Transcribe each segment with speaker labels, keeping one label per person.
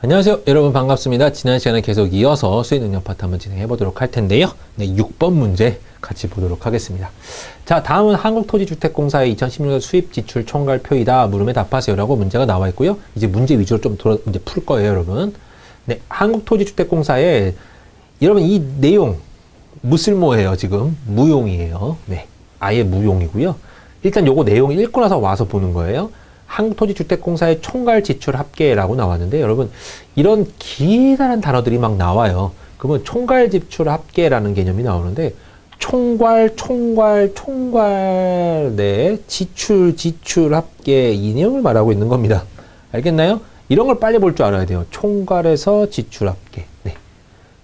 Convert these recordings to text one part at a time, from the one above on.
Speaker 1: 안녕하세요. 여러분 반갑습니다. 지난 시간에 계속 이어서 수익능력 파트 한번 진행해 보도록 할 텐데요. 네, 6번 문제 같이 보도록 하겠습니다. 자, 다음은 한국토지주택공사의 2016년 수입 지출 총괄표이다. 물음에 답하세요. 라고 문제가 나와 있고요. 이제 문제 위주로 좀 이제 풀 거예요, 여러분. 네, 한국토지주택공사의 여러분 이 내용 무쓸모예요, 지금. 무용이에요. 네, 아예 무용이고요. 일단 요거 내용 읽고 나서 와서 보는 거예요. 한국토지주택공사의 총괄 지출 합계라고 나왔는데 여러분 이런 기다란 단어들이 막 나와요. 그러면 총괄 지출 합계라는 개념이 나오는데 총괄 네 지출 합계 이 내용을 말하고 있는 겁니다. 알겠나요? 이런 걸 빨리 볼 줄 알아야 돼요. 총괄에서 지출 합계. 네.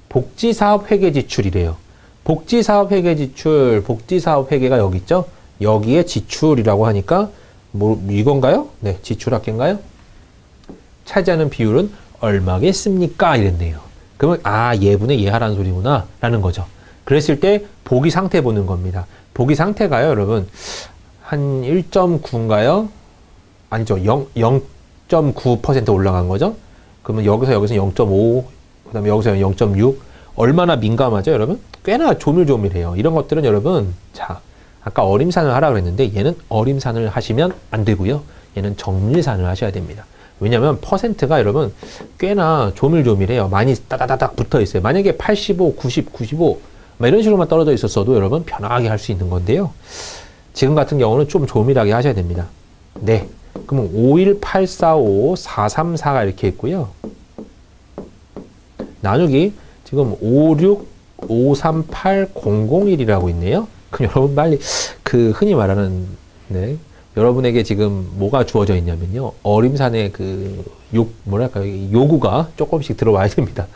Speaker 1: 복지사업 회계 지출이래요. 복지사업 회계 지출, 복지사업 회계가 여기 있죠? 여기에 지출이라고 하니까 뭐 이건가요? 네, 지출 합계인가요? 차지하는 비율은 얼마겠습니까? 이랬네요. 그러면 아, 예분의 예하라는 소리구나 라는 거죠. 그랬을 때 보기 상태 보는 겁니다. 보기 상태가요, 여러분 한 1.9인가요? 아니죠. 0.9% 올라간 거죠. 그러면 여기서 0.5, 그 다음에 여기서 0.6 얼마나 민감하죠, 여러분? 꽤나 조밀조밀해요. 이런 것들은 여러분, 자, 아까 어림산을 하라 그랬는데 얘는 어림산을 하시면 안 되고요. 얘는 정밀산을 하셔야 됩니다. 왜냐면 퍼센트가 여러분 꽤나 조밀조밀해요. 많이 따다다닥 붙어 있어요. 만약에 85, 90, 95 막 이런 식으로만 떨어져 있었어도 여러분 편하게 할 수 있는 건데요. 지금 같은 경우는 좀 조밀하게 하셔야 됩니다. 네. 그러면 51845, 434가 이렇게 있고요. 나누기 지금 56538,001이라고 있네요. 그럼 여러분 빨리 그 흔히 말하는 네 여러분에게 지금 뭐가 주어져 있냐면요, 어림산의 그 뭐랄까요, 요구가 조금씩 들어와야 됩니다.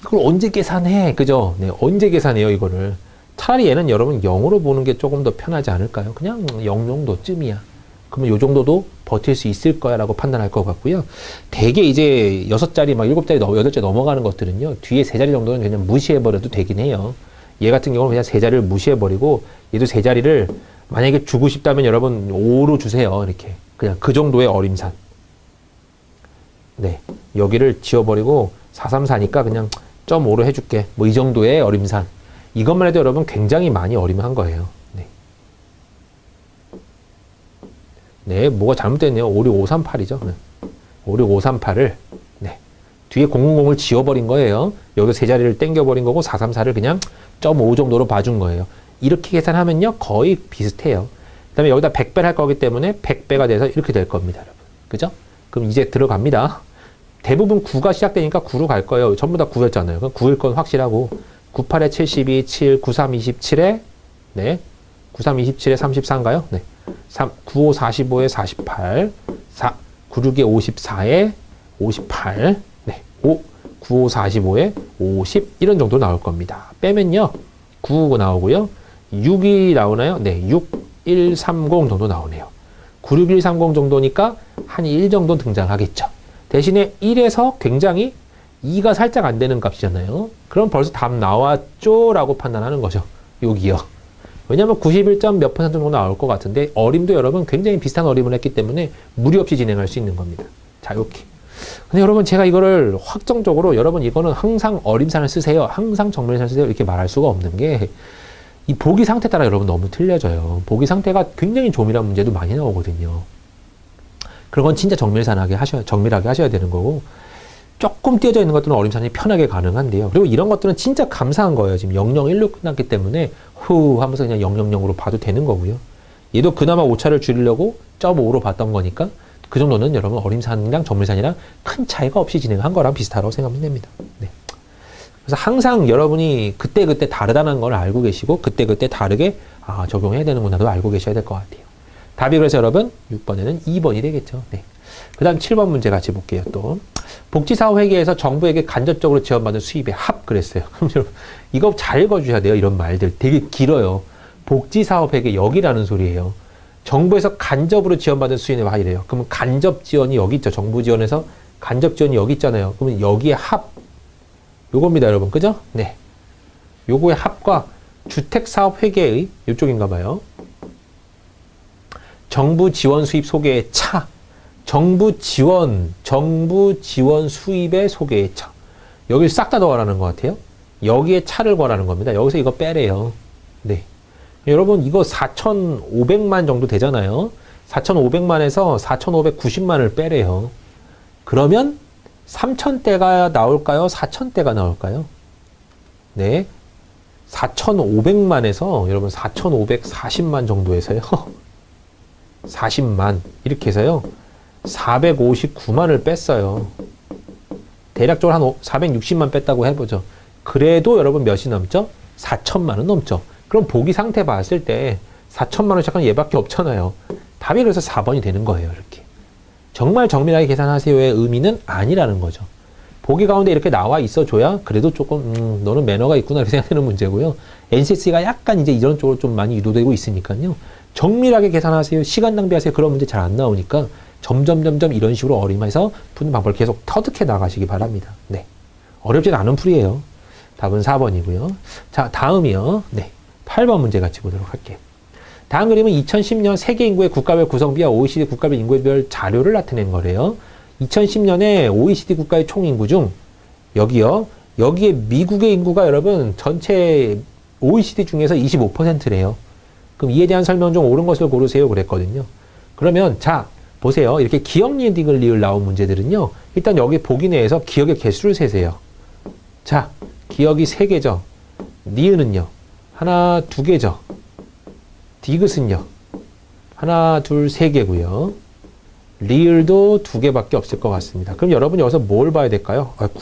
Speaker 1: 이걸 언제 계산해, 그죠? 네, 언제 계산해요 이거를? 차라리 얘는 여러분 0으로 보는 게 조금 더 편하지 않을까요? 그냥 0 정도쯤이야. 그러면 요 정도도 버틸 수 있을 거야 라고 판단할 것 같고요. 대개 이제 6자리 막 7자리 8자리 넘어가는 것들은요, 뒤에 3자리 정도는 그냥 무시해버려도 되긴 해요. 얘 같은 경우는 그냥 3자리를 무시해버리고 얘도 3자리를 만약에 주고 싶다면 여러분 5로 주세요. 이렇게 그냥 그 정도의 어림산. 네, 여기를 지워버리고 434니까 그냥 0.5로 해줄게. 뭐 이 정도의 어림산. 이것만 해도 여러분 굉장히 많이 어림한 거예요. 네, 네, 뭐가 잘못됐네요. 56538이죠. 네. 56538을 네, 뒤에 000을 지워버린 거예요. 여기서 3자리를 땡겨버린 거고 434를 그냥 0.5 정도로 봐준 거예요. 이렇게 계산하면요 거의 비슷해요. 그 다음에 여기다 100배를 할 거기 때문에 100배가 돼서 이렇게 될 겁니다, 여러분. 그죠? 그럼 이제 들어갑니다. 대부분 9가 시작되니까 9로 갈 거예요. 전부 다 9였잖아요. 그럼 9일 건 확실하고 98에 72, 7, 93, 27에 네, 93, 27에 34인가요? 네, 95, 45에 48, 96에 54에 58, 네, 95, 45에 50 이런 정도 나올 겁니다. 빼면요 9 나오고요. 6이 나오나요? 네, 6, 1, 30 정도 나오네요. 96, 1, 30 정도니까 한 1 정도 등장하겠죠. 대신에 1에서 굉장히 2가 살짝 안 되는 값이잖아요. 그럼 벌써 답 나왔죠? 라고 판단하는 거죠. 여기요. 왜냐면 91점 몇 % 정도 나올 것 같은데 어림도 여러분 굉장히 비슷한 어림을 했기 때문에 무리 없이 진행할 수 있는 겁니다. 자, 이렇게. 근데 여러분 제가 이거를 확정적으로 여러분 이거는 항상 어림산을 쓰세요, 항상 정밀산을 쓰세요 이렇게 말할 수가 없는 게 이 보기 상태 따라 여러분 너무 틀려져요. 보기 상태가 굉장히 조밀한 문제도 많이 나오거든요. 그런 건 진짜 정밀하게 하셔야 되는 거고, 조금 띄어져 있는 것들은 어림산이 편하게 가능한데요. 그리고 이런 것들은 진짜 감사한 거예요. 지금 001로 끝났기 때문에 후 하면서 그냥 000으로 봐도 되는 거고요. 얘도 그나마 오차를 줄이려고 0.5로 봤던 거니까 그 정도는 여러분 어림산이랑 정밀산이랑 큰 차이가 없이 진행한 거랑 비슷하다고 생각하면 됩니다. 네. 그래서 항상 여러분이 그때그때 다르다는 걸 알고 계시고 그때그때 다르게 적용해야 되는구나도 알고 계셔야 될 것 같아요. 답이 그래서 여러분 6번에는 2번이 되겠죠. 네. 그 다음 7번 문제 같이 볼게요. 또 복지사업 회계에서 정부에게 간접적으로 지원받은 수입의 합 그랬어요. 그럼 여러분 이거 잘 읽어주셔야 돼요. 이런 말들 되게 길어요. 복지사업 회계 여기라는 소리예요. 정부에서 간접으로 지원받은 수입의 합이래요. 그러면 간접 지원이 여기 있죠. 정부 지원에서 간접 지원이 여기 있잖아요. 그러면 여기에 합 요겁니다, 여러분. 그죠? 네. 요거의 합과 주택사업 회계의 이쪽인가 봐요. 정부 지원 수입 소개의 차. 정부 지원 수입의 소개차. 여길 싹 다 넣어라는 것 같아요. 여기에 차를 거라는 겁니다. 여기서 이거 빼래요. 네. 여러분, 이거 4,500만 정도 되잖아요. 4,500만에서 4,590만을 빼래요. 그러면 3,000대가 나올까요? 4,000대가 나올까요? 네. 4,500만에서 여러분 4,540만 정도에서요. 40만 이렇게 해서요. 459만을 뺐어요. 대략적으로 한 460만 뺐다고 해보죠. 그래도 여러분 몇이 넘죠? 4천만은 넘죠. 그럼 보기 상태 봤을 때 4천만 원 시작하면 얘밖에 없잖아요. 답이 그래서 4번이 되는 거예요. 이렇게. 정말 정밀하게 계산하세요의 의미는 아니라는 거죠. 보기 가운데 이렇게 나와 있어줘야 그래도 조금 너는 매너가 있구나 이렇게 생각되는 문제고요. NCS가 약간 이제 이런 쪽으로 좀 많이 유도되고 있으니까요. 정밀하게 계산하세요. 시간 낭비하세요. 그런 문제 잘 안 나오니까 점점 이런 식으로 어림해서 푸는 방법을 계속 터득해 나가시기 바랍니다. 네. 어렵진 않은 풀이에요. 답은 4번이고요. 자, 다음이요. 네. 8번 문제 같이 보도록 할게요. 다음 그림은 2010년 세계 인구의 국가별 구성비와 OECD 국가별 인구별 자료를 나타낸 거래요. 2010년에 OECD 국가의 총인구 중 여기에 미국의 인구가 여러분 전체 OECD 중에서 25%래요. 그럼 이에 대한 설명 중 옳은 것을 고르세요 그랬거든요. 그러면 자 보세요. 이렇게 기억, 니은, 디귿, 리을 나온 문제들은요. 일단 여기 보기 내에서 기억의 개수를 세세요. 자, 기억이 3개죠. 니은은요. 하나, 2개죠. 디귿은요. 하나, 둘, 3개고요. 리을도 2개밖에 없을 것 같습니다. 그럼 여러분 여기서 뭘 봐야 될까요? 아이고.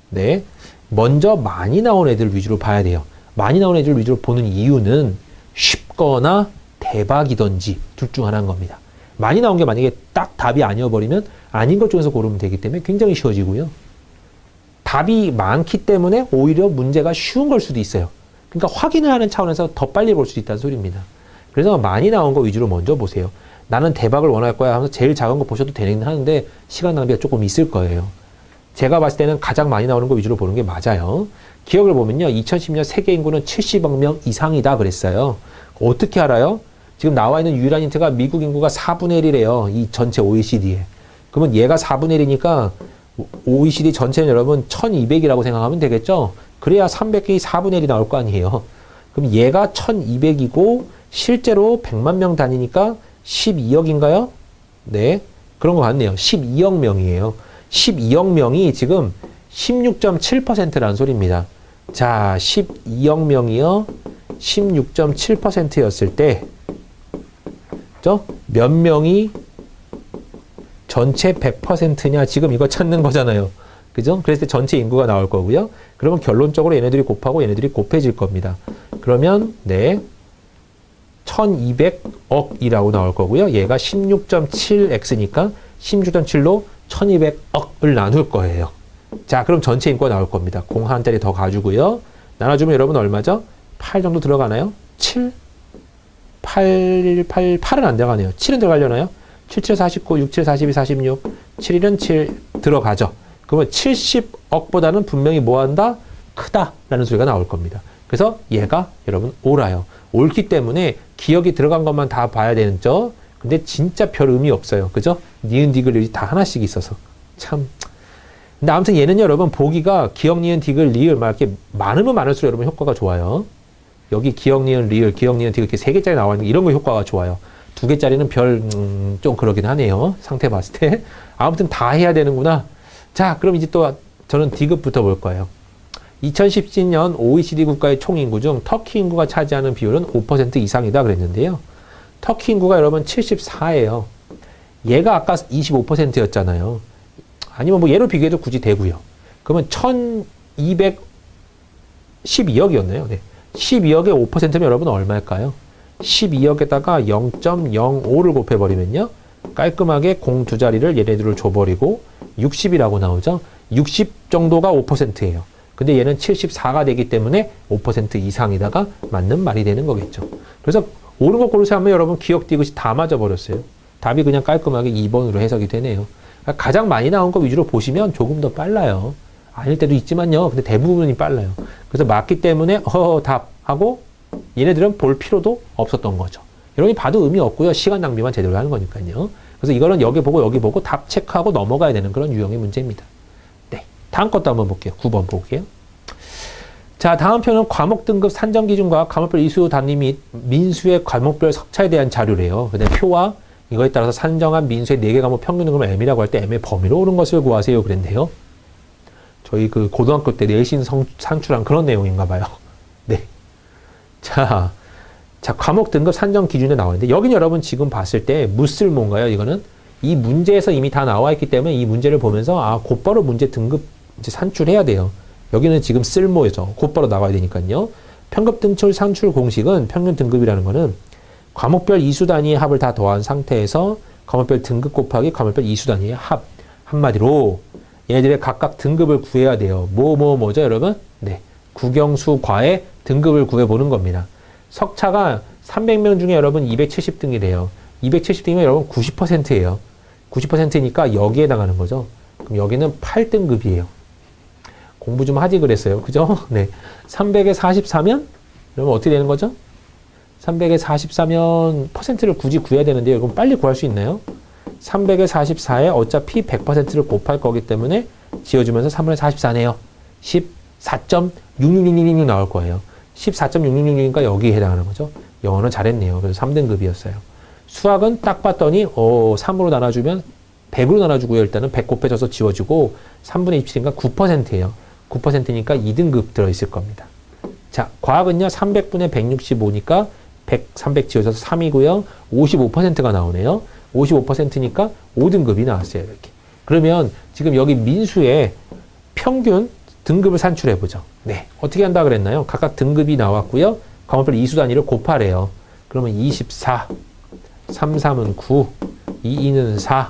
Speaker 1: 네. 먼저 많이 나온 애들 위주로 봐야 돼요. 많이 나온 애들 위주로 보는 이유는 쉽거나 대박이던지 둘 중 하나인 겁니다. 많이 나온 게 만약에 딱 답이 아니어버리면 아닌 것 중에서 고르면 되기 때문에 굉장히 쉬워지고요. 답이 많기 때문에 오히려 문제가 쉬운 걸 수도 있어요. 그러니까 확인을 하는 차원에서 더 빨리 볼 수 있다는 소리입니다. 그래서 많이 나온 거 위주로 먼저 보세요. 나는 대박을 원할 거야 하면서 제일 작은 거 보셔도 되긴 하는데 시간 낭비가 조금 있을 거예요. 제가 봤을 때는 가장 많이 나오는 거 위주로 보는 게 맞아요. 기억을 보면요. 2010년 세계 인구는 70억 명 이상이다 그랬어요. 어떻게 알아요? 지금 나와 있는 유일한 힌트가 미국 인구가 4분의 1이래요. 이 전체 OECD에. 그러면 얘가 4분의 1이니까 OECD 전체는 여러분 1200이라고 생각하면 되겠죠? 그래야 300이 4분의 1이 나올 거 아니에요. 그럼 얘가 1200이고 실제로 100만 명 단위니까 12억인가요? 네. 그런 것 같네요. 12억 명이에요. 12억 명이 지금 16.7%라는 소리입니다. 자, 12억 명이요. 16.7%였을 때 몇 명이 전체 100%냐 지금 이거 찾는 거잖아요. 그죠? 그랬을 때 전체 인구가 나올 거고요. 그러면 결론적으로 얘네들이 곱하고 얘네들이 곱해질 겁니다. 그러면 네 1200억이라고 나올 거고요. 얘가 16.7x니까 16.7로 1200억을 나눌 거예요. 자, 그럼 전체 인구가 나올 겁니다. 공 한 자리 더 가주고요. 나눠주면 여러분 얼마죠? 8 정도 들어가나요? 7? 8은 안 들어가네요. 7은 들어가려나요? 7, 7, 49, 6, 7, 42, 46, 7, 1은 7 들어가죠. 그러면 70억보다는 분명히 뭐한다? 크다라는 소리가 나올 겁니다. 그래서 얘가 여러분 옳아요. 옳기 때문에 기억이 들어간 것만 다 봐야 되는죠. 근데 진짜 별 의미 없어요. 그죠? 니은, 디귿, 리을이 다 하나씩 있어서. 참. 근데 아무튼 얘는 여러분 보기가 기억, 니은, 디귿, 리을 막 이렇게 많으면 많을수록 여러분 효과가 좋아요. 여기 기억, 니은, 리을, 기억, 니은, 디귿 이렇게 3개짜리 나와 있는 이런 거 효과가 좋아요. 2개짜리는 별 좀 그러긴 하네요. 상태 봤을 때. 아무튼 다 해야 되는구나. 자, 그럼 이제 또 저는 디귿부터 볼 거예요. 2017년 OECD 국가의 총인구 중 터키 인구가 차지하는 비율은 5% 이상이다 그랬는데요. 터키 인구가 여러분 74예요. 얘가 아까 25%였잖아요. 아니면 뭐 얘로 비교해도 굳이 되고요. 그러면 1212억이었나요? 네. 12억의 5%면 여러분 얼마일까요? 12억에다가 0.05를 곱해버리면요. 깔끔하게 공 두 자리를 얘네들을 줘버리고 60이라고 나오죠. 60 정도가 5%예요. 근데 얘는 74가 되기 때문에 5% 이상이다가 맞는 말이 되는 거겠죠. 그래서 옳은 거 고르세요 하면 여러분 기억, 디귿이 다 맞아버렸어요. 답이 그냥 깔끔하게 2번으로 해석이 되네요. 그러니까 가장 많이 나온 거 위주로 보시면 조금 더 빨라요. 아닐 때도 있지만요. 근데 대부분이 빨라요. 그래서 맞기 때문에 답하고 얘네들은 볼 필요도 없었던 거죠. 여러분이 봐도 의미 없고요. 시간 낭비만 제대로 하는 거니까요. 그래서 이거는 여기 보고 답 체크하고 넘어가야 되는 그런 유형의 문제입니다. 네. 다음 것도 한번 볼게요. 9번 볼게요. 자, 다음 표는 과목 등급 산정 기준과 과목별 이수 단위 및 민수의 과목별 석차에 대한 자료래요. 그다음에 표와 이거에 따라서 산정한 민수의 4개 과목 평균 등급을 M이라고 할 때 M의 범위로 옳은 것을 구하세요. 그랬네요. 저희 그 고등학교 때 내신 산출한 그런 내용인가 봐요. 네. 자, 과목 등급 산정 기준에 나와 있는데 여기는 여러분 지금 봤을 때 무쓸모인가요? 이거는 이 문제에서 이미 다 나와 있기 때문에 이 문제를 보면서 곧바로 문제 등급 이제 산출해야 돼요. 여기는 지금 쓸모죠. 곧바로 나와야 되니까요. 평급 등출 산출 공식은 평균 등급이라는 거는 과목별 이수 단위의 합을 다 더한 상태에서 과목별 등급 곱하기 과목별 이수 단위의 합. 한마디로 얘네들의 각각 등급을 구해야 돼요. 뭐죠, 여러분? 네. 국영수 과의 등급을 구해보는 겁니다. 석차가 300명 중에 여러분 270등이래요. 270등이면 여러분 90%예요. 90%니까 여기에 해당하는 거죠. 그럼 여기는 8등급이에요. 공부 좀 하지 그랬어요. 그죠? 네. 300에 44면 여러분 어떻게 되는 거죠? 300에 44면 퍼센트를 굳이 구해야 되는데요. 이건 빨리 구할 수 있나요? 300에 44에 어차피 100%를 곱할 거기 때문에 지어주면서 3분의 44네요. 14.66666 나올 거예요. 14.666이니까 여기에 해당하는 거죠. 영어는 잘했네요. 그래서 3등급이었어요. 수학은 딱 봤더니 3으로 나눠주면 100으로 나눠주고요. 일단은 100 곱해져서 지워지고 3분의 27이니까 9%예요. 9%니까 2등급 들어있을 겁니다. 자, 과학은요. 300분의 165니까 100, 300 지워져서 3이고요. 55%가 나오네요. 55%니까 5등급이 나왔어요. 이렇게. 그러면 지금 여기 민수의 평균 등급을 산출해보죠. 네. 어떻게 한다 그랬나요? 각각 등급이 나왔고요. 과목별 이수 단위를 곱하래요. 그러면 24, 33은 9, 22는 4,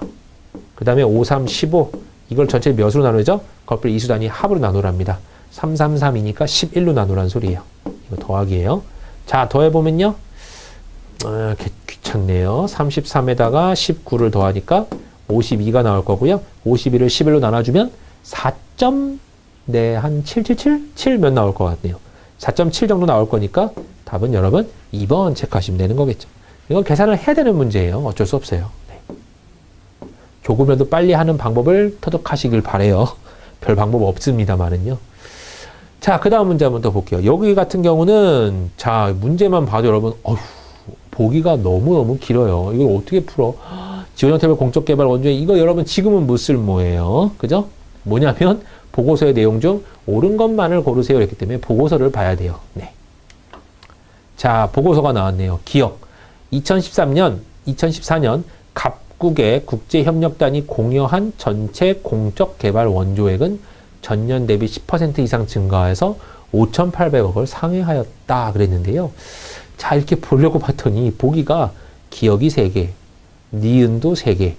Speaker 1: 그 다음에 5, 3, 15. 이걸 전체 몇으로 나누죠? 과목별 이수 단위 합으로 나누랍니다. 3, 3, 3이니까 11로 나누란 소리예요. 이거 더하기예요. 자, 더해보면요. 귀찮네요. 33에다가 19를 더하니까 52가 나올 거고요. 51을 11로 나눠주면 4. 네, 한 777? 7 몇 나올 것 같네요. 4.7 정도 나올 거니까 답은 여러분 2번 체크하시면 되는 거겠죠. 이건 계산을 해야 되는 문제예요. 어쩔 수 없어요. 네. 조금이라도 빨리 하는 방법을 터득하시길 바래요. 별 방법 없습니다만은요. 자, 그 다음 문제 한번 더 볼게요. 여기 같은 경우는 자, 문제만 봐도 여러분 보기가 너무너무 길어요. 이걸 어떻게 풀어? 지원형태별 공적개발 원조에 이거 여러분 지금은 못 쓸모예요. 그죠? 뭐냐면 보고서의 내용 중 옳은 것만을 고르세요. 이렇기 때문에 보고서를 봐야 돼요. 네. 자, 보고서가 나왔네요. 기억. 2014년 갑국의 국제협력단이 공여한 전체 공적개발 원조액은 전년 대비 10% 이상 증가해서 5,800억을 상회하였다 그랬는데요. 자, 이렇게 보려고 봤더니 보기가 기억이 3개, 니은도 3개,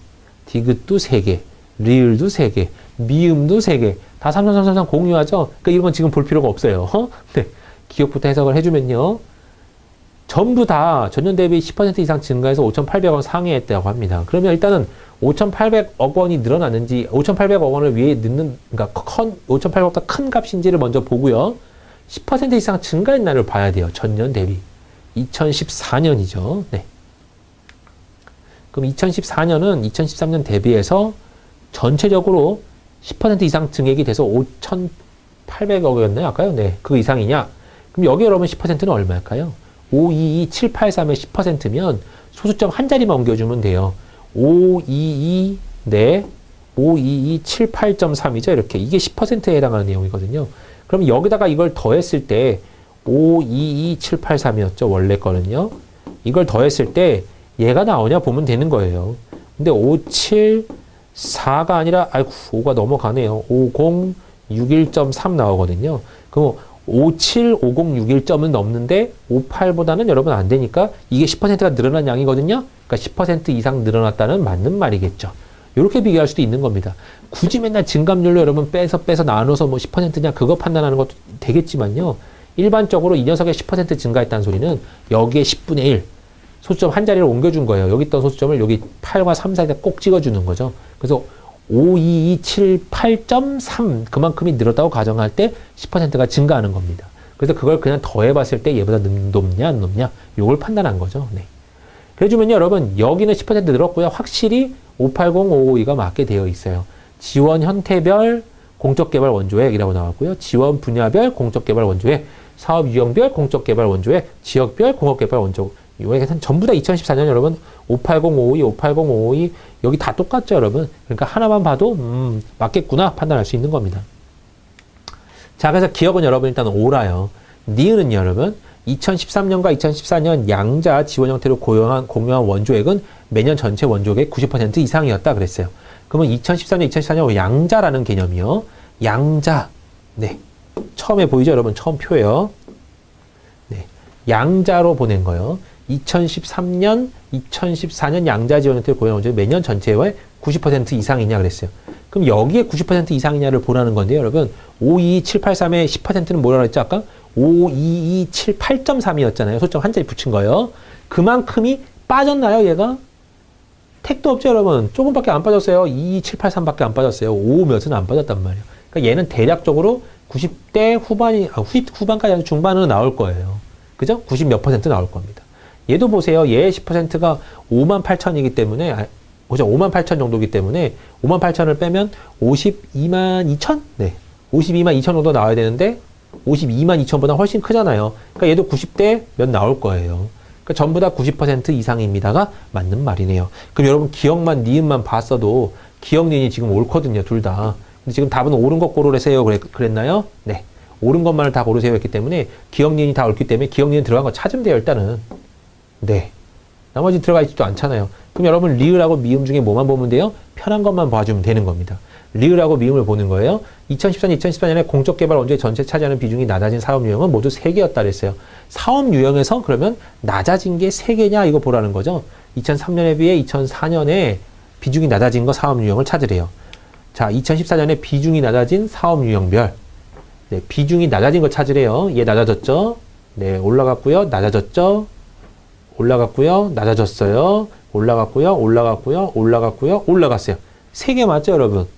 Speaker 1: 디귿도 3개, 리을도 3개, 미음도 3개. 다 33333 공유하죠? 그러니까 이런 건 지금 볼 필요가 없어요. 네. 기억부터 해석을 해주면요. 전부 다 전년 대비 10% 이상 증가해서 5,800원 상회했다고 합니다. 그러면 일단은 5,800억 원이 늘어났는지 5,800억 원을 위에 넣는 그러니까 5,800억보다 큰 값인지를 먼저 보고요. 10% 이상 증가했나를 봐야 돼요. 전년 대비. 2014년이죠. 네. 그럼 2014년은 2013년 대비해서 전체적으로 10% 이상 증액이 돼서 5,800억이었나요? 아까요? 네. 그 이상이냐? 그럼 여기 여러분 10%는 얼마일까요? 522783의 10%면 소수점 한 자리만 옮겨주면 돼요. 522, 네. 522783이죠. 이렇게. 이게 10%에 해당하는 내용이거든요. 그럼 여기다가 이걸 더했을 때 522783이었죠. 원래 거는요. 이걸 더했을 때 얘가 나오냐 보면 되는 거예요. 근데 574가 아니라 아이고 5가 넘어가네요. 5061.3 나오거든요. 그럼 575061점은 넘는데 58보다는 여러분 안 되니까 이게 10%가 늘어난 양이거든요. 그러니까 10% 이상 늘어났다는 맞는 말이겠죠. 이렇게 비교할 수도 있는 겁니다. 굳이 맨날 증감률로 여러분 빼서 나눠서 뭐 10%냐 그거 판단하는 것도 되겠지만요. 일반적으로 이 녀석의 10% 증가했다는 소리는 여기에 10분의 1 소수점 한 자리를 옮겨준 거예요. 여기 있던 소수점을 여기 8과 3 사이에다 꼭 찍어주는 거죠. 그래서 5278.3 그만큼이 늘었다고 가정할 때 10%가 증가하는 겁니다. 그래서 그걸 그냥 더해봤을 때 얘보다 높냐 안 높냐 요걸 판단한 거죠. 네. 그래주면요, 여러분, 여기는 10% 늘었고요. 확실히 580, 552가 맞게 되어 있어요. 지원 현태별 공적개발 원조액이라고 나왔고요. 지원 분야별 공적개발 원조액, 사업 유형별 공적개발 원조액, 지역별 공업개발 원조. 이거는 전부 다 2014년 여러분 580, 552, 580, 552 여기 다 똑같죠, 여러분. 그러니까 하나만 봐도 맞겠구나 판단할 수 있는 겁니다. 자, 그래서 기억은 여러분 일단 오라요. 니은은 여러분 2013년과 2014년 양자 지원 형태로 공유한 원조액은 매년 전체 원조액의 90% 이상이었다 그랬어요. 그러면 2013년, 2014년 양자라는 개념이요. 양자. 네. 처음에 보이죠, 여러분? 처음 표예요. 네. 양자로 보낸 거요. 2013년, 2014년 양자 지원 형태로 공유한 원조액 매년 전체의 90% 이상이냐 그랬어요. 그럼 여기에 90% 이상이냐를 보라는 건데요, 여러분. 52783의 10%는 뭐라고 했죠, 아까? 5228.3이었잖아요. 소점 한 자리 붙인 거예요. 그만큼이 빠졌나요, 얘가? 택도 없죠, 여러분. 조금밖에 안 빠졌어요. 22783밖에 안 빠졌어요. 5몇은 안 빠졌단 말이에요. 그러니까 얘는 대략적으로 90대 후반이, 90 후반까지 아니라 중반으로 나올 거예요. 그죠? 90 몇 % 나올 겁니다. 얘도 보세요. 얘의 10%가 58,000이기 때문에, 그죠? 58,000 정도이기 때문에, 58,000을 빼면 522,000? 네. 522,000 정도 나와야 되는데, 522,000보다 훨씬 크잖아요. 그러니까 얘도 90대 몇 나올 거예요. 그러니까 전부 다 90% 이상입니다가 맞는 말이네요. 그럼 여러분 기억만, 니은만 봤어도 기억, 니은이 지금 옳거든요. 둘 다. 근데 지금 답은 옳은 것 고르세요. 그랬나요? 네. 옳은 것만을 다 고르세요 했기 때문에 기억, 니은이 다 옳기 때문에 기억, 니은 들어간 거 찾으면 돼요. 일단은. 네. 나머지 들어가 있지도 않잖아요. 그럼 여러분 리을하고 미음 중에 뭐만 보면 돼요? 편한 것만 봐주면 되는 겁니다. 리을하고 미음을 보는 거예요. 2014년, 2014년에 공적개발 원조의 전체 차지하는 비중이 낮아진 사업 유형은 모두 3개였다 그랬어요. 사업 유형에서 그러면 낮아진 게 3개냐 이거 보라는 거죠. 2003년에 비해 2004년에 비중이 낮아진 거 사업 유형을 찾으래요. 자, 2014년에 비중이 낮아진 사업 유형별. 네, 비중이 낮아진 거 찾으래요. 얘 낮아졌죠? 네, 올라갔고요. 낮아졌죠? 올라갔고요. 낮아졌어요. 올라갔고요. 올라갔고요. 올라갔고요. 올라갔어요. 3개 맞죠, 여러분?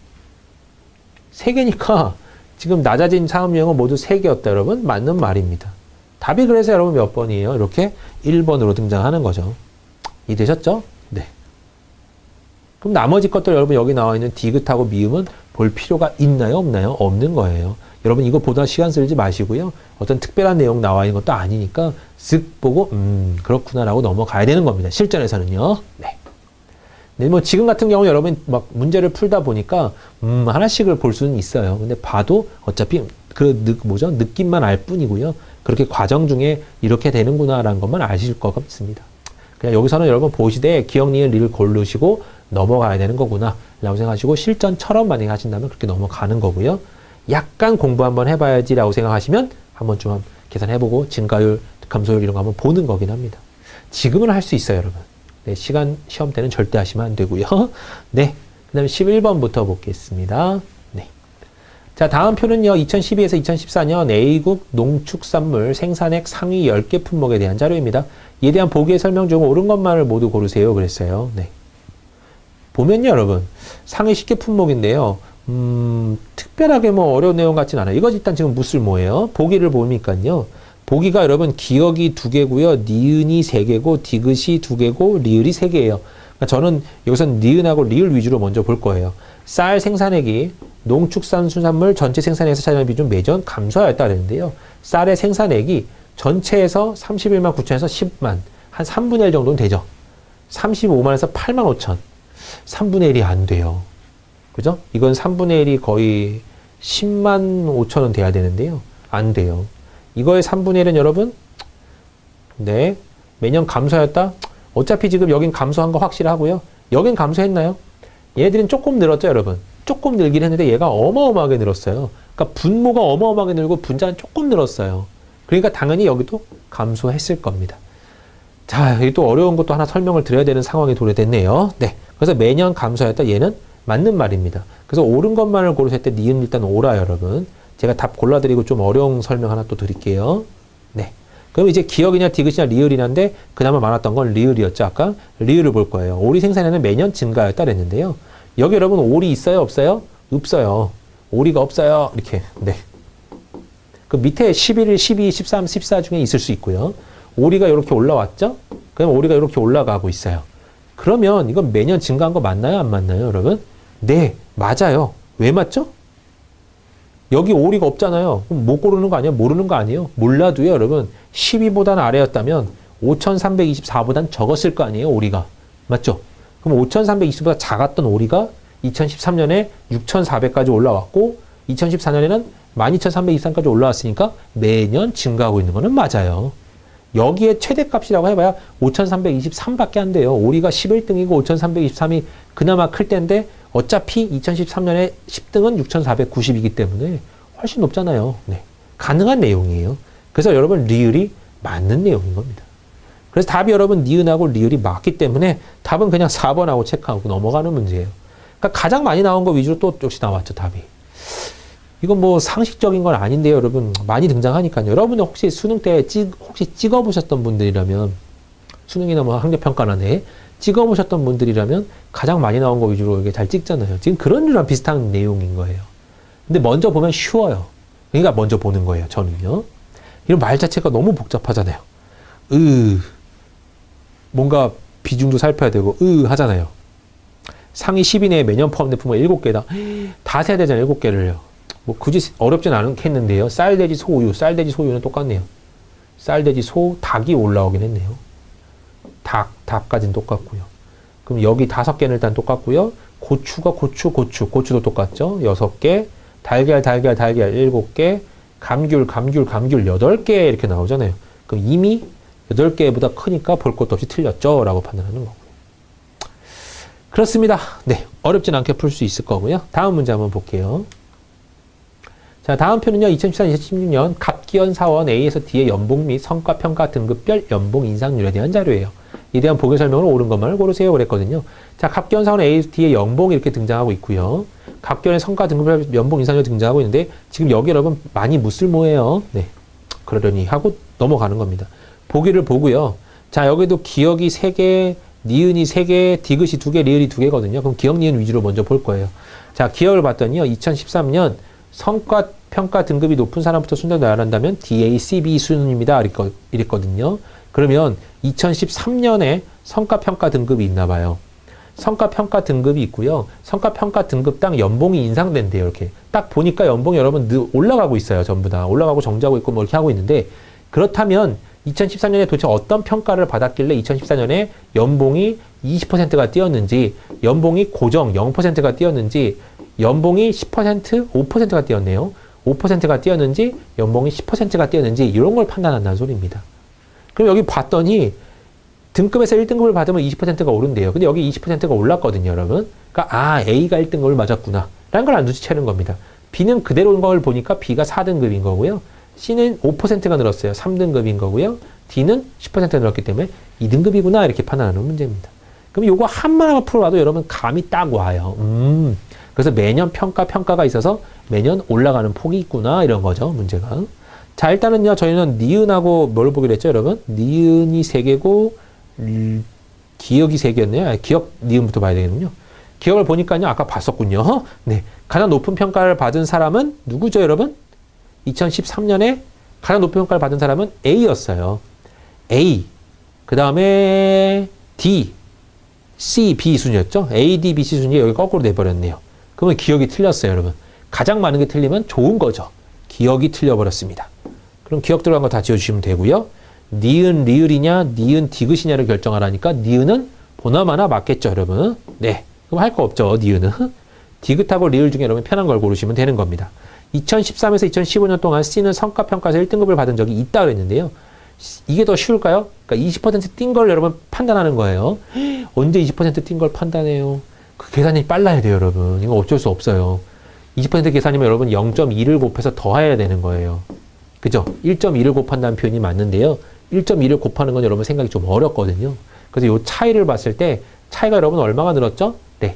Speaker 1: 3개니까 지금 낮아진 사업 유형은 모두 3개였다, 여러분. 맞는 말입니다. 답이 그래서 여러분 몇 번이에요? 이렇게 1번으로 등장하는 거죠. 이해되셨죠? 네. 그럼 나머지 것들 여러분 여기 나와 있는 디귿하고 미음은 볼 필요가 있나요? 없나요? 없는 거예요. 여러분 이거 보다 시간 쓸지 마시고요. 어떤 특별한 내용 나와 있는 것도 아니니까 쓱 보고 그렇구나라고 넘어가야 되는 겁니다. 실전에서는요. 네. 네, 뭐 지금 같은 경우 여러분 막 문제를 풀다 보니까 하나씩을 볼 수는 있어요. 근데 봐도 어차피 느낌만 알 뿐이고요. 그렇게 과정 중에 이렇게 되는구나라는 것만 아실 것 같습니다. 그냥 여기서는 여러분 보시되 기억, 니은, 리를 고르시고 넘어가야 되는 거구나 라고 생각하시고 실전처럼 만약에 하신다면 그렇게 넘어가는 거고요. 약간 공부 한번 해봐야지 라고 생각하시면 한번 좀 계산해보고 증가율, 감소율 이런 거 한번 보는 거긴 합니다. 지금은 할 수 있어요, 여러분. 네, 시험 때는 절대 하시면 안 되고요. 네, 그 다음에 11번부터 보겠습니다. 네. 자, 다음 표는요, 2012에서 2014년 A국 농축산물 생산액 상위 10개 품목에 대한 자료입니다. 이에 대한 보기의 설명 중 옳은 것만을 모두 고르세요. 그랬어요. 네. 보면요, 여러분. 상위 10개 품목인데요. 특별하게 뭐 어려운 내용 같진 않아요. 이거 일단 지금 무쓸모예요. 보기를 보니까요. 보기가 여러분 기억이 2개고요. 니은이 3개고 디귿이 2개고 리을이 3개예요. 그러니까 저는 여기서는 니은하고 리을 위주로 먼저 볼 거예요. 쌀 생산액이 농축산수산물 전체 생산액에서 차지하는 비중 매년 감소하였다 그랬는데요. 쌀의 생산액이 전체에서 31만 9천에서 10만 한 3분의 1 정도는 되죠. 35만에서 8만 5천 3분의 1이 안 돼요. 그죠? 이건 3분의 1이 거의 10만 5천은 돼야 되는데요. 안 돼요. 이거의 3분의 1은 여러분, 네, 매년 감소하였다? 어차피 지금 여긴 감소한 거 확실하고요. 여긴 감소했나요? 얘들은 조금 늘었죠, 여러분? 조금 늘긴 했는데 얘가 어마어마하게 늘었어요. 그러니까 분모가 어마어마하게 늘고 분자는 조금 늘었어요. 그러니까 당연히 여기도 감소했을 겁니다. 자, 여기 또 어려운 것도 하나 설명을 드려야 되는 상황이 도래됐네요. 네, 그래서 매년 감소하였다. 얘는 맞는 말입니다. 그래서 옳은 것만을 고르실 때 니은 일단 오라, 여러분. 제가 답 골라드리고 좀 어려운 설명 하나 또 드릴게요. 네. 그럼 이제 기억이냐, 디귿이냐, 리을이냐인데 그나마 많았던 건 리을이었죠. 아까 리을을 볼 거예요. 오리 생산에는 매년 증가하였다 그랬는데요. 여기 여러분 오리 있어요? 없어요? 없어요. 오리가 없어요. 이렇게. 네. 그 밑에 11, 12, 13, 14 중에 있을 수 있고요. 오리가 이렇게 올라왔죠? 그럼 오리가 이렇게 올라가고 있어요. 그러면 이건 매년 증가한 거 맞나요? 안 맞나요, 여러분? 네, 맞아요. 왜 맞죠? 여기 오리가 없잖아요. 그럼 못 고르는 거 아니에요? 모르는 거 아니에요? 몰라도요, 여러분. 12보다는 아래였다면 5,324보단 적었을 거 아니에요, 오리가. 맞죠? 그럼 5,320보다 작았던 오리가 2013년에 6,400까지 올라왔고 2014년에는 12,323까지 올라왔으니까 매년 증가하고 있는 거는 맞아요. 여기에 최대값이라고 해봐야 5,323밖에 안 돼요. 오리가 11등이고 5,323이 그나마 클 때인데 어차피 2013년에 10등은 6,490이기 때문에 훨씬 높잖아요. 네. 가능한 내용이에요. 그래서 여러분 리을이 맞는 내용인 겁니다. 그래서 답이 여러분 니은하고 리을이 맞기 때문에 답은 그냥 4번하고 체크하고 넘어가는 문제예요. 그러니까 가장 많이 나온 거 위주로 또 역시 나왔죠, 답이. 이건 뭐 상식적인 건 아닌데요, 여러분. 많이 등장하니까요. 여러분은 혹시 수능 때 혹시 찍어보셨던 분들이라면, 수능이나 뭐 학력평가나 네, 찍어보셨던 분들이라면 가장 많이 나온 거 위주로 이게 잘 찍잖아요. 지금 그런 류랑 비슷한 내용인 거예요. 근데 먼저 보면 쉬워요. 그러니까 먼저 보는 거예요, 저는요. 이런 말 자체가 너무 복잡하잖아요. 뭔가 비중도 살펴야 되고, 하잖아요. 상위 10위 내에 매년 포함된 품목 7개다. 다 세야 되잖아요, 7개를요. 뭐 굳이 어렵진 않겠는데요. 쌀, 돼지, 소, 우유. 쌀, 돼지, 소, 우유는 똑같네요. 쌀, 돼지, 소, 닭이 올라오긴 했네요. 닭까지는 똑같고요. 그럼 여기 5개는 일단 똑같고요. 고추도 똑같죠. 6개. 달걀 7개. 감귤 8개 이렇게 나오잖아요. 그럼 이미 8개보다 크니까 볼 것도 없이 틀렸죠. 라고 판단하는 거고요. 그렇습니다. 네. 어렵진 않게 풀 수 있을 거고요. 다음 문제 한번 볼게요. 자, 다음 표는요, 2014-2016년 갑기현 사원 A에서 D의 연봉 및 성과평가 등급별 연봉 인상률에 대한 자료예요. 이에 대한 보기 설명을 옳은 것만을 고르세요. 그랬거든요. 자, 갑기현 사원 A에서 D의 연봉이 이렇게 등장하고 있고요. 갑기현의 성과 등급별 연봉 인상률이 등장하고 있는데, 지금 여기 여러분 많이 무쓸모예요. 네. 그러려니 하고 넘어가는 겁니다. 보기를 보고요. 자, 여기도 기억이 3개, 니은이 3개, 디귿이 2개, 리을이 2개거든요. 그럼 기억, 니은 위주로 먼저 볼 거예요. 자, 기억을 봤더니요, 2013년 성과 평가 등급이 높은 사람부터 순서를 나열한다면 DACB 수준입니다. 이랬거든요. 그러면 2013년에 성과 평가 등급이 있나 봐요. 성과 평가 등급이 있고요. 성과 평가 등급당 연봉이 인상된대요. 이렇게 딱 보니까 연봉이 여러분 올라가고 있어요. 전부 다 올라가고 정지하고 있고 뭐 이렇게 하고 있는데, 그렇다면 2013년에 도대체 어떤 평가를 받았길래 2014년에 연봉이 20%가 뛰었는지, 연봉이 고정 0%가 뛰었는지, 연봉이 10%, 5%가 뛰었네요. 5%가 뛰었는지, 연봉이 10%가 뛰었는지, 이런 걸 판단한다는 소리입니다. 그럼 여기 봤더니, 등급에서 1등급을 받으면 20%가 오른대요. 근데 여기 20%가 올랐거든요, 여러분. 그러니까, A가 1등급을 맞았구나. 라는 걸 안 눈치채는 겁니다. B는 그대로인 걸 보니까 B가 4등급인 거고요. C는 5%가 늘었어요. 3등급인 거고요. D는 10% 늘었기 때문에 2등급이구나. 이렇게 판단하는 문제입니다. 그럼 요거 한마디만 풀어봐도 여러분 감이 딱 와요. 그래서 매년 평가가 있어서 매년 올라가는 폭이 있구나. 이런 거죠, 문제가. 자, 일단은요, 저희는 니은하고 뭘 보기로 했죠, 여러분? 니은이 3개고, 기억이 3개였네요. 기억, 니은부터 봐야 되겠군요. 기억을 보니까요, 아까 봤었군요. 네. 가장 높은 평가를 받은 사람은 누구죠, 여러분? 2013년에 가장 높은 평가를 받은 사람은 A였어요. A. 그 다음에 D, C, B 순이었죠? A, D, B, C 순이 여기 거꾸로 돼버렸네요. 그러면 기억이 틀렸어요, 여러분. 가장 많은 게 틀리면 좋은 거죠. 기억이 틀려버렸습니다. 그럼 기억 들어간 거 다 지워주시면 되고요. 니은 리을이냐, 니은 디귿이냐를 결정하라니까 니은은 보나마나 맞겠죠, 여러분. 네. 그럼 할 거 없죠, 니은은. 디귿하고 리을 중에 여러분 편한 걸 고르시면 되는 겁니다. 2013에서 2015년 동안 C는 성과평가에서 1등급을 받은 적이 있다 그랬는데요. 이게 더 쉬울까요? 그러니까 20% 뛴 걸 여러분 판단하는 거예요. 언제 20% 뛴 걸 판단해요? 그 계산이 빨라야 돼요, 여러분. 이거 어쩔 수 없어요. 20% 계산이면 여러분 0.2를 곱해서 더해야 되는 거예요. 그죠? 1.2를 곱한다는 표현이 맞는데요. 1.2를 곱하는 건 여러분 생각이 좀 어렵거든요. 그래서 이 차이를 봤을 때 차이가 여러분 얼마가 늘었죠? 네.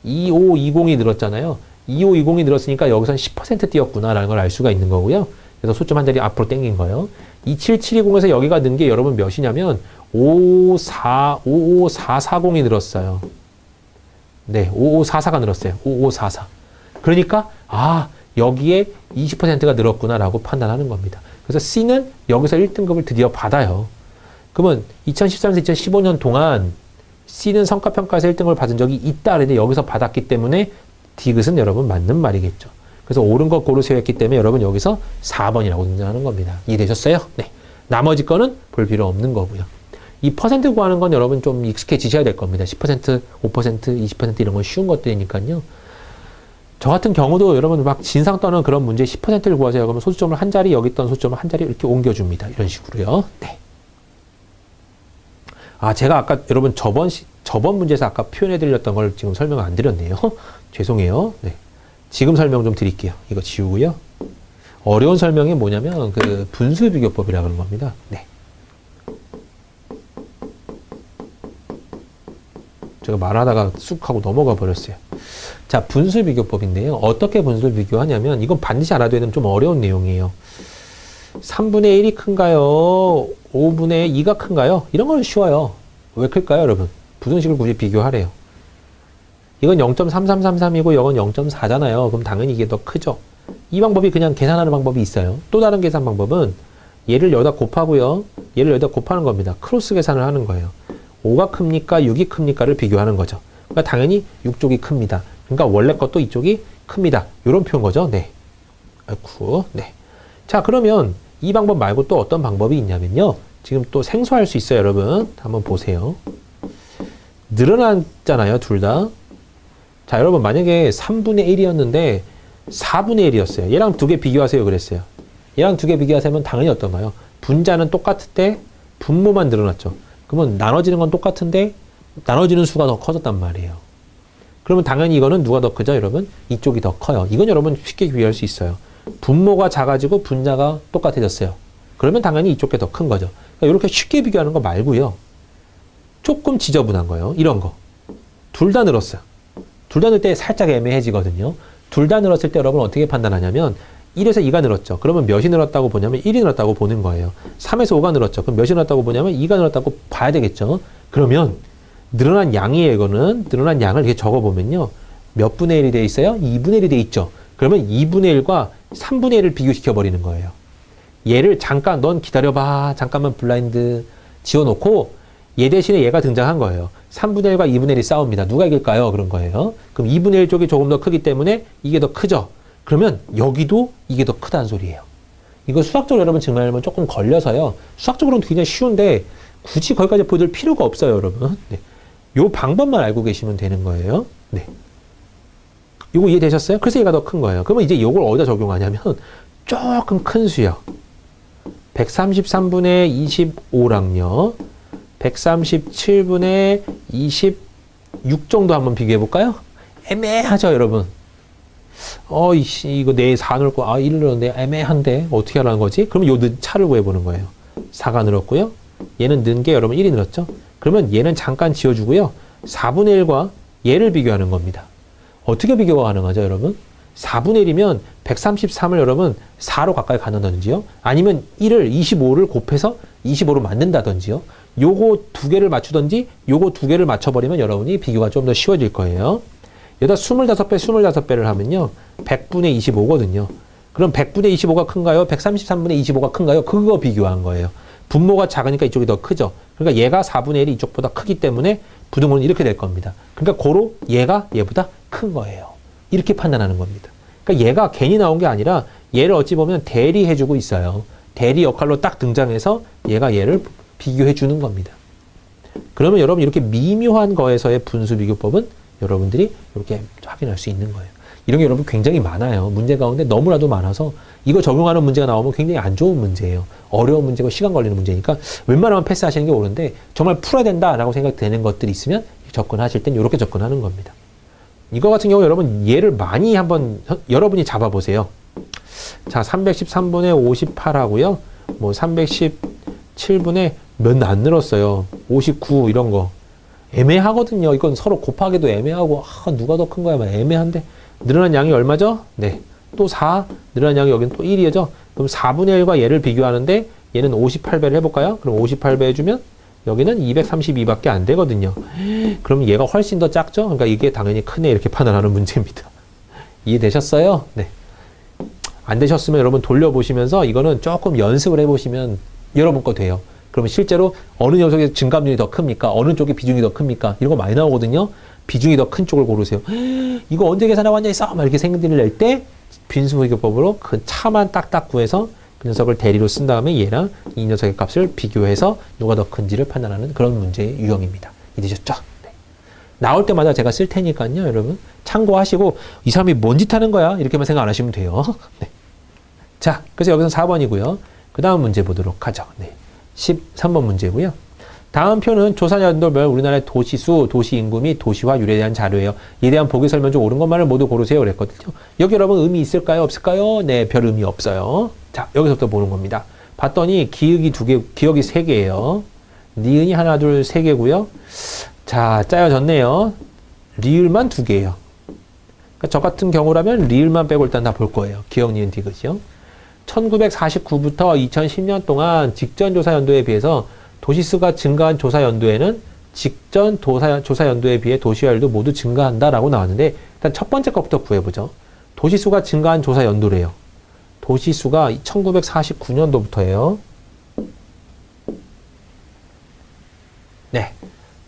Speaker 1: 2520이 늘었잖아요. 2520이 늘었으니까 여기선 10% 뛰었구나라는 걸 알 수가 있는 거고요. 그래서 소점 한 자리 앞으로 당긴 거예요. 27720에서 여기가 는 게 여러분 몇이냐면 55440이 늘었어요. 네, 5544가 늘었어요. 5544. 그러니까 여기에 20%가 늘었구나라고 판단하는 겁니다. 그래서 C는 여기서 1등급을 드디어 받아요. 그러면 2013에서 2015년 동안 C는 성과평가에서 1등을 받은 적이 있다. 그런데 여기서 받았기 때문에 디귿은 여러분 맞는 말이겠죠. 그래서 옳은 거 고르세요 했기 때문에 여러분 여기서 4번이라고 등장하는 겁니다. 이해되셨어요? 네. 나머지 거는 볼 필요 없는 거고요. 이 퍼센트 구하는 건 여러분 좀 익숙해지셔야 될 겁니다. 10%, 5%, 20% 이런 건 쉬운 것들이니까요. 저 같은 경우도 여러분 막 진상 떠는 그런 문제 10%를 구하세요. 그러면 소수점을 한 자리, 여기 있던 소수점을 한 자리 이렇게 옮겨줍니다. 이런 식으로요. 네. 아, 제가 아까 여러분 저번 문제에서 아까 표현해드렸던 걸 지금 설명 안 드렸네요. 죄송해요. 네. 지금 설명 좀 드릴게요. 이거 지우고요. 어려운 설명이 뭐냐면 그 분수 비교법이라 그런 겁니다. 네. 제가 말하다가 쑥 하고 넘어가 버렸어요. 자, 분수 비교법인데요. 어떻게 분수를 비교하냐면 이건 반드시 알아둬야 되는 좀 어려운 내용이에요. 3분의 1이 큰가요? 5분의 2가 큰가요? 이런 건 쉬워요. 왜 클까요, 여러분? 부등식을 굳이 비교하래요. 이건 0.3333이고 이건 0.4잖아요. 그럼 당연히 이게 더 크죠. 이 방법이 그냥 계산하는 방법이 있어요. 또 다른 계산 방법은 얘를 여기다 곱하고요. 얘를 여기다 곱하는 겁니다. 크로스 계산을 하는 거예요. 5가 큽니까? 6이 큽니까?를 비교하는 거죠. 그러니까 당연히 6쪽이 큽니다. 그러니까 원래 것도 이쪽이 큽니다. 이런 표현 거죠. 네. 아이쿠. 네. 자, 그러면 이 방법 말고 또 어떤 방법이 있냐면요. 지금 또 생소할 수 있어요, 여러분. 한번 보세요. 늘어났잖아요, 둘 다. 자, 여러분 만약에 3분의 1이었는데 4분의 1이었어요. 얘랑 두 개 비교하세요 그랬어요. 얘랑 두 개 비교하세요. 당연히 어떤가요? 분자는 똑같을 때 분모만 늘어났죠. 그러면 나눠지는 건 똑같은데 나눠지는 수가 더 커졌단 말이에요. 그러면 당연히 이거는 누가 더 크죠, 여러분? 이쪽이 더 커요. 이건 여러분 쉽게 비교할 수 있어요. 분모가 작아지고 분자가 똑같아졌어요. 그러면 당연히 이쪽 게 더 큰 거죠. 그러니까 이렇게 쉽게 비교하는 거 말고요. 조금 지저분한 거예요. 이런 거. 둘 다 늘었어요. 둘 다 넣을 때 살짝 애매해지거든요. 둘 다 늘었을 때 여러분 어떻게 판단하냐면 1에서 2가 늘었죠. 그러면 몇이 늘었다고 보냐면 1이 늘었다고 보는 거예요. 3에서 5가 늘었죠. 그럼 몇이 늘었다고 보냐면 2가 늘었다고 봐야 되겠죠. 그러면 늘어난 양이에요. 이거는 늘어난 양을 이렇게 적어보면요. 몇 분의 1이 돼 있어요? 2분의 1이 돼 있죠. 그러면 2분의 1과 3분의 1을 비교시켜버리는 거예요. 얘를 잠깐 넌 기다려봐. 잠깐만 블라인드 지워놓고 얘 대신에 얘가 등장한 거예요. 3분의 1과 2분의 1이 싸웁니다. 누가 이길까요? 그런 거예요. 그럼 2분의 1 쪽이 조금 더 크기 때문에 이게 더 크죠? 그러면 여기도 이게 더 크다는 소리예요. 이거 수학적으로 여러분 증명하려면 조금 걸려서요. 수학적으로는 굉장히 쉬운데 굳이 거기까지 보여줄 필요가 없어요, 여러분. 네. 요 방법만 알고 계시면 되는 거예요. 네. 이거 이해되셨어요? 그래서 얘가 더 큰 거예요. 그러면 이제 이걸 어디다 적용하냐면 조금 큰 수요. 133분의 25랑요. 137분의 26 정도 한번 비교해 볼까요? 애매하죠, 여러분. 이거 내 4 넣을 거, 1 넣었는데 애매한데 어떻게 하라는 거지? 그러면 요 차를 구해보는 거예요. 4가 늘었고요. 얘는 는 게 여러분 1이 늘었죠? 그러면 얘는 잠깐 지워주고요. 4분의 1과 얘를 비교하는 겁니다. 어떻게 비교가 가능하죠, 여러분? 4분의 1이면 133을 여러분 4로 가까이 가는다든지요. 아니면 1을 25를 곱해서 25로 만든다든지요. 요거 두 개를 맞추든지 요거 두 개를 맞춰버리면 여러분이 비교가 좀 더 쉬워질 거예요. 여기다 25배를 하면요. 100분의 25거든요. 그럼 100분의 25가 큰가요? 133분의 25가 큰가요? 그거 비교한 거예요. 분모가 작으니까 이쪽이 더 크죠. 그러니까 얘가 4분의 1이 이쪽보다 크기 때문에 부등호는 이렇게 될 겁니다. 그러니까 고로 얘가 얘보다 큰 거예요. 이렇게 판단하는 겁니다. 그러니까 얘가 괜히 나온 게 아니라 얘를 어찌 보면 대리해주고 있어요. 대리 역할로 딱 등장해서 얘가 얘를 비교해 주는 겁니다. 그러면 여러분 이렇게 미묘한 거에서의 분수 비교법은 여러분들이 이렇게 확인할 수 있는 거예요. 이런 게 여러분 굉장히 많아요. 문제 가운데 너무나도 많아서 이거 적용하는 문제가 나오면 굉장히 안 좋은 문제예요. 어려운 문제고 시간 걸리는 문제니까 웬만하면 패스하시는 게 옳은데 정말 풀어야 된다라고 생각되는 것들이 있으면 접근하실 땐 이렇게 접근하는 겁니다. 이거 같은 경우 여러분 얘를 많이 한번 여러분이 잡아보세요. 자, 313분의 58 하고요. 뭐 317분의 몇 안 늘었어요. 59 이런 거. 애매하거든요. 이건 서로 곱하기도 애매하고 누가 더 큰 거야 애매한데 늘어난 양이 얼마죠? 네. 또 4 늘어난 양이 여기는 또 1이죠. 그럼 4분의 1과 얘를 비교하는데 얘는 58배를 해볼까요? 그럼 58배 해주면 여기는 232밖에 안 되거든요. 그럼 얘가 훨씬 더 작죠? 그러니까 이게 당연히 크네 이렇게 판단하는 문제입니다. 이해되셨어요? 네. 안 되셨으면 여러분 돌려보시면서 이거는 조금 연습을 해보시면 여러분 거 돼요. 그러면 실제로 어느 녀석의 증감률이 더 큽니까? 어느 쪽의 비중이 더 큽니까? 이런 거 많이 나오거든요. 비중이 더 큰 쪽을 고르세요. 이거 언제 계산하고 앉아있어? 막 이렇게 생각들을 낼 때 빈수비교법으로 그 차만 딱딱 구해서 그 녀석을 대리로 쓴 다음에 얘랑 이 녀석의 값을 비교해서 누가 더 큰지를 판단하는 그런 문제의 유형입니다. 이해되셨죠? 네. 나올 때마다 제가 쓸 테니까요, 여러분. 참고하시고 이 사람이 뭔 짓 하는 거야? 이렇게만 생각 안 하시면 돼요. 네. 자, 그래서 여기서 4번이고요. 그 다음 문제 보도록 하죠. 네. 13번 문제고요. 다음 표는 조사연도별 우리나라의 도시수, 도시인구 및 도시화율에 대한 자료예요. 이에 대한 보기 설명 중 옳은 것만을 모두 고르세요. 그랬거든요. 여기 여러분 의미 있을까요? 없을까요? 네, 별 의미 없어요. 자, 여기서부터 보는 겁니다. 봤더니 기역이 2개, 기역이 3개예요. 니은이 하나, 둘, 3개고요. 자, 짜여졌네요. 리을만 2개예요. 그러니까 저 같은 경우라면 리을만 빼고 일단 다 볼 거예요. 기역, 니은, 디귿이요. 1949부터 2010년 동안 직전 조사 연도에 비해서 도시수가 증가한 조사 연도에는 직전 조사 연도에 비해 도시화율도 모두 증가한다라고 나왔는데 일단 첫 번째 것부터 구해보죠. 도시수가 증가한 조사 연도래요. 도시수가 1949년도부터예요. 네,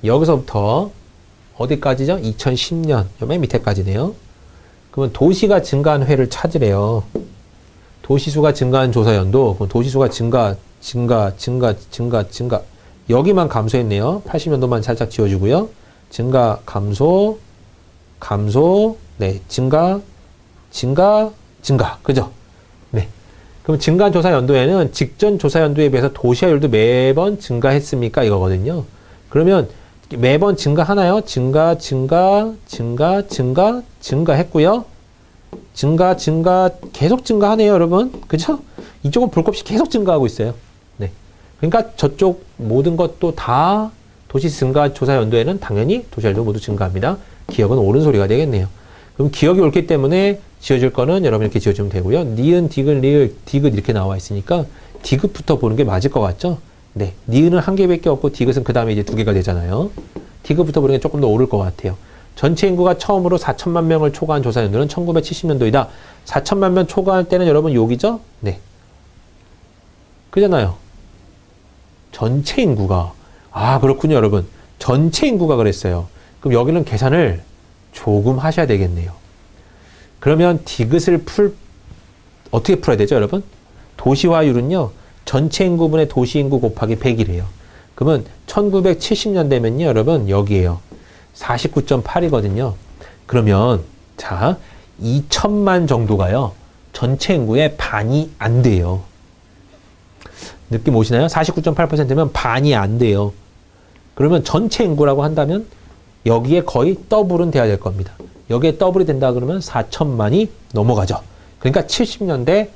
Speaker 1: 여기서부터 어디까지죠? 2010년, 맨 밑에까지네요. 그러면 도시가 증가한 회를 찾으래요. 도시수가 증가한 조사 연도, 그럼 도시수가 증가. 여기만 감소했네요. 80년도만 살짝 지워주고요. 증가, 감소, 네, 증가. 그죠? 네. 그럼 증가한 조사 연도에는 직전 조사 연도에 비해서 도시화율도 매번 증가했습니까? 이거거든요. 그러면 매번 증가하나요? 증가했고요. 계속 증가하네요, 여러분. 그죠? 이쪽은 볼 것 없이 계속 증가하고 있어요. 네. 그러니까 저쪽 모든 것도 다 도시 증가 조사 연도에는 당연히 도시화율도 모두 증가합니다. 기억은 옳은 소리가 되겠네요. 그럼 기억이 옳기 때문에 지어줄 거는 여러분 이렇게 지어주면 되고요. 니은, 디귿, 리을, 디귿 이렇게 나와 있으니까 디귿부터 보는 게 맞을 것 같죠? 네. 니은은 한 개밖에 없고 디귿은 그 다음에 이제 2개가 되잖아요. 디귿부터 보는 게 조금 더 옳을 것 같아요. 전체 인구가 처음으로 4천만 명을 초과한 조사 연도는 1970년도이다. 4천만 명 초과할 때는 여러분 여기죠? 네. 그잖아요. 전체 인구가. 아, 그렇군요, 여러분. 전체 인구가 그랬어요. 그럼 여기는 계산을 조금 하셔야 되겠네요. 그러면 디귿을 어떻게 풀어야 되죠, 여러분? 도시화율은요, 전체 인구분의 도시 인구 곱하기 100이래요. 그러면 1970년 되면요, 여러분, 여기에요. 49.8이거든요. 그러면, 자, 2천만 정도가요, 전체 인구의 반이 안 돼요. 느낌 오시나요? 49.8%면 반이 안 돼요. 그러면 전체 인구라고 한다면 여기에 거의 더블은 돼야 될 겁니다. 여기에 더블이 된다 그러면 4천만이 넘어가죠. 그러니까 70년대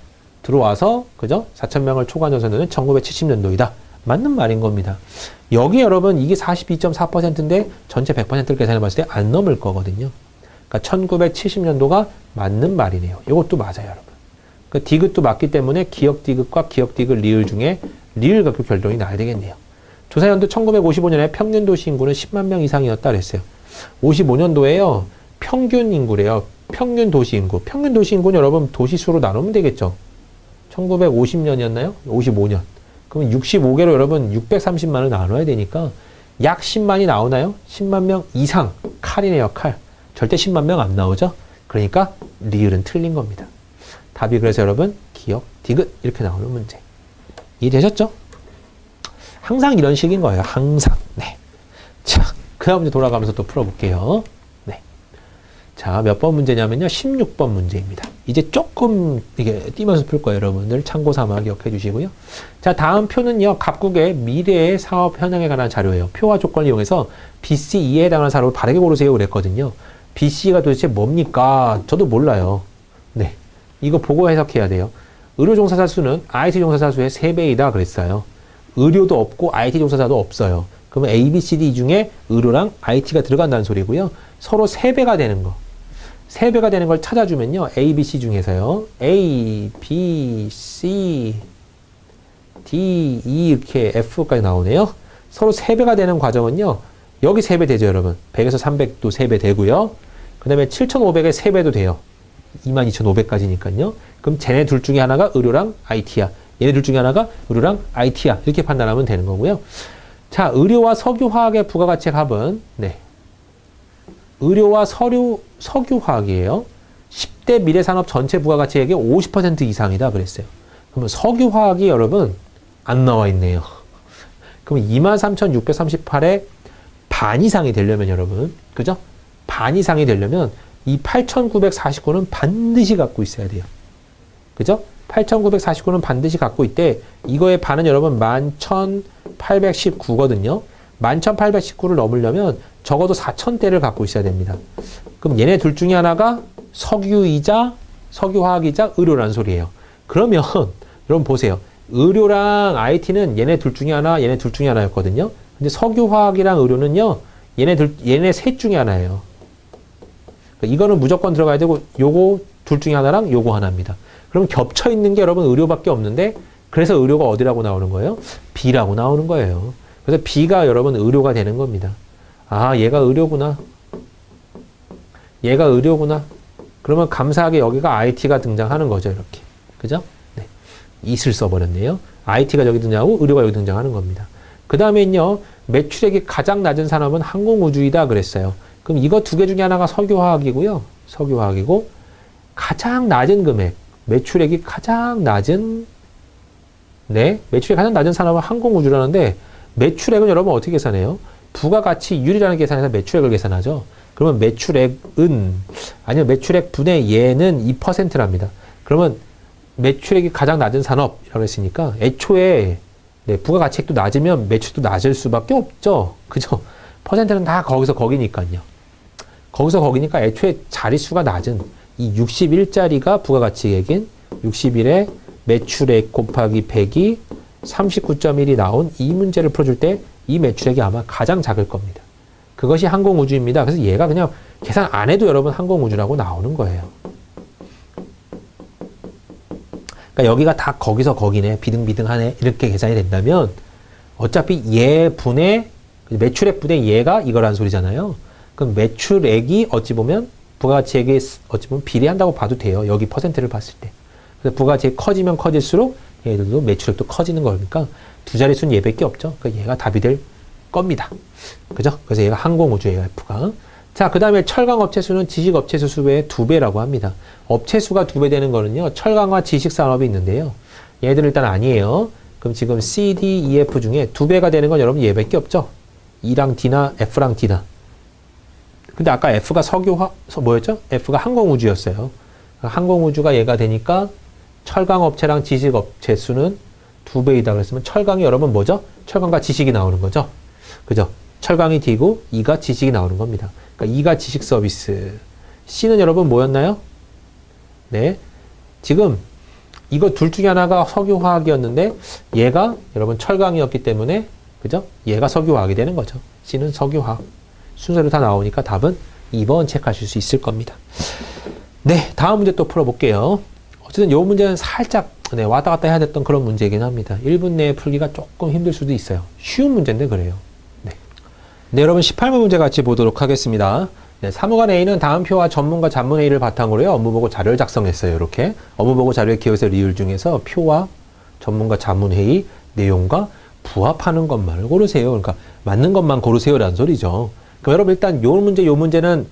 Speaker 1: 들어와서 그죠? 4천명을 초과한 조사는 1970년도이다. 맞는 말인 겁니다. 여기 여러분 이게 42.4%인데 전체 100%를 계산해 봤을 때 안 넘을 거거든요. 그러니까 1970년도가 맞는 말이네요. 이것도 맞아요, 여러분. 그 디귿도 맞기 때문에 기역 디귿과 기역 디귿 리을 중에 리을 갖고 결론이 나야 되겠네요. 조사연도 1955년에 평균 도시 인구는 10만 명 이상이었다 그랬어요. 55년도에요. 평균 인구래요. 평균 도시 인구. 평균 도시 인구는 여러분 도시수로 나누면 되겠죠. 1950년이었나요? 55년. 그러면 65개로 여러분 630만을 나눠야 되니까 약 10만이 나오나요? 10만 명 이상. 칼이네요, 칼. 절대 10만 명 안 나오죠? 그러니까 리을은 틀린 겁니다. 답이 그래서 여러분 기역, 디귿 이렇게 나오는 문제. 이해되셨죠? 항상 이런 식인 거예요. 항상. 네. 자, 그 다음 문제 돌아가면서 또 풀어볼게요. 네. 자, 몇 번 문제냐면요. 16번 문제입니다. 이제 조금 이게 띄면서 풀 거예요. 여러분들 참고 삼아 기억해 주시고요. 자, 다음 표는요. 각국의 미래의 사업 현황에 관한 자료예요. 표와 조건을 이용해서 BC2에 해당하는 사업을 바르게 고르세요. 그랬거든요. BC가 도대체 뭡니까? 저도 몰라요. 네. 이거 보고 해석해야 돼요. 의료 종사자 수는 IT 종사자 수의 3배이다 그랬어요. 의료도 없고 IT 종사자도 없어요. 그러면 A, B, C, D 중에 의료랑 IT가 들어간다는 소리고요. 서로 3배가 되는 거. 3배가 되는 걸 찾아주면요. A, B, C 중에서요. A, B, C, D, E 이렇게 F까지 나오네요. 서로 3배가 되는 과정은요. 여기 3배 되죠, 여러분. 100에서 300도 3배 되고요. 그 다음에 7,500에 3배도 돼요. 22,500까지니까요. 그럼 쟤네 둘 중에 하나가 의료랑 IT야. 얘네 둘 중에 하나가 의료랑 IT야. 이렇게 판단하면 되는 거고요. 자, 의료와 석유화학의 부가가치의 합은 네. 의료와 석유화학이에요. 10대 미래산업 전체 부가가치액의 50% 이상이다 그랬어요. 그러면 석유화학이 여러분 안 나와 있네요. 그럼 23,638의 반 이상이 되려면 여러분, 그죠? 반 이상이 되려면 이 8,949는 반드시 갖고 있어야 돼요. 그죠? 8,949는 반드시 갖고 있대. 이거의 반은 여러분 11,819거든요. 11,819를 넘으려면 적어도 4,000대를 갖고 있어야 됩니다. 그럼 얘네 둘 중에 하나가 석유이자 석유화학이자 의료라는 소리예요. 그러면 여러분 보세요. 의료랑 IT는 얘네 둘 중에 하나, 얘네 둘 중에 하나였거든요. 근데 석유화학이랑 의료는요, 얘네 셋 중에 하나예요. 그러니까 이거는 무조건 들어가야 되고, 요거 둘 중에 하나랑 요거 하나입니다. 그럼 겹쳐 있는 게 여러분 의료밖에 없는데, 그래서 의료가 어디라고 나오는 거예요? B라고 나오는 거예요. 그래서 B가 여러분 의료가 되는 겁니다. 아, 얘가 의료구나. 얘가 의료구나. 그러면 감사하게 여기가 IT가 등장하는 거죠, 이렇게. 그죠? 네. it을 써버렸네요. IT가 여기 등장하고 의료가 여기 등장하는 겁니다. 그 다음에는요, 매출액이 가장 낮은 산업은 항공우주이다 그랬어요. 그럼 이거 두 개 중에 하나가 석유화학이고요. 석유화학이고, 가장 낮은 금액, 매출액이 가장 낮은, 네, 매출액이 가장 낮은 산업은 항공우주라는데, 매출액은 여러분 어떻게 계산해요? 부가가치율이라는 계산에서 매출액을 계산하죠. 그러면 매출액은, 아니면 매출액 분의 얘는 2%랍니다. 그러면 매출액이 가장 낮은 산업이라고 했으니까, 애초에 네, 부가가치액도 낮으면 매출도 낮을 수밖에 없죠. 그죠? 퍼센트는 다 거기서 거기니까요. 거기서 거기니까 애초에 자릿수가 낮은 이 61짜리가 부가가치액인 61에 매출액 곱하기 100이 39.1이 나온 이 문제를 풀어줄 때 이 매출액이 아마 가장 작을 겁니다. 그것이 항공우주입니다. 그래서 얘가 그냥 계산 안 해도 여러분 항공우주라고 나오는 거예요. 그러니까 여기가 다 거기서 거기네, 비등비등하네, 이렇게 계산이 된다면 어차피 얘 분의 매출액 분의 얘가 이거란 소리잖아요. 그럼 매출액이 어찌 보면 부가가치액이 어찌 보면 비례한다고 봐도 돼요. 여기 퍼센트를 봤을 때. 그래서 부가가치액이 커지면 커질수록 얘들도 매출액도 커지는 거니까 두 자릿수는 얘밖에 없죠. 그러니까 얘가 답이 될 겁니다. 그죠? 그래서 얘가 항공우주예요, F가. 자, 그 다음에 철강업체 수는 지식업체 수의 2배라고 합니다. 업체 수가 2배 되는 거는요, 철강과 지식산업이 있는데요. 얘들은 일단 아니에요. 그럼 지금 C, D, E, F 중에 2배가 되는 건 여러분 얘밖에 없죠. E랑 D나 F랑 D나. 근데 아까 F가 뭐였죠? F가 항공우주였어요. 항공우주가 얘가 되니까 철강업체랑 지식업체 수는 2배이다 그랬으면 철강이 여러분 뭐죠? 철강과 지식이 나오는 거죠. 그죠? 철강이 D고 E가 지식이 나오는 겁니다. 그러니까 E가 지식 서비스. C는 여러분 뭐였나요? 네. 지금 이거 둘 중에 하나가 석유화학이었는데 얘가 여러분 철강이었기 때문에 그죠? 얘가 석유화학이 되는 거죠. C는 석유화학. 순서로 다 나오니까 답은 2번 체크하실 수 있을 겁니다. 네. 다음 문제 또 풀어볼게요. 어쨌든 이 문제는 살짝 네, 왔다 갔다 해야 됐던 그런 문제이긴 합니다. 1분 내에 풀기가 조금 힘들 수도 있어요. 쉬운 문제인데 그래요. 네, 네 여러분 18번 문제 같이 보도록 하겠습니다. 네, 사무관 A는 다음 표와 전문가 잡문 A를 바탕으로요. 업무보고 자료를 작성했어요. 이렇게 업무보고 자료의 기여세 리을 중에서 표와 전문가 잡문 회의 내용과 부합하는 것만을 고르세요. 그러니까 맞는 것만 고르세요라는 소리죠. 그럼 여러분 일단 요 문제는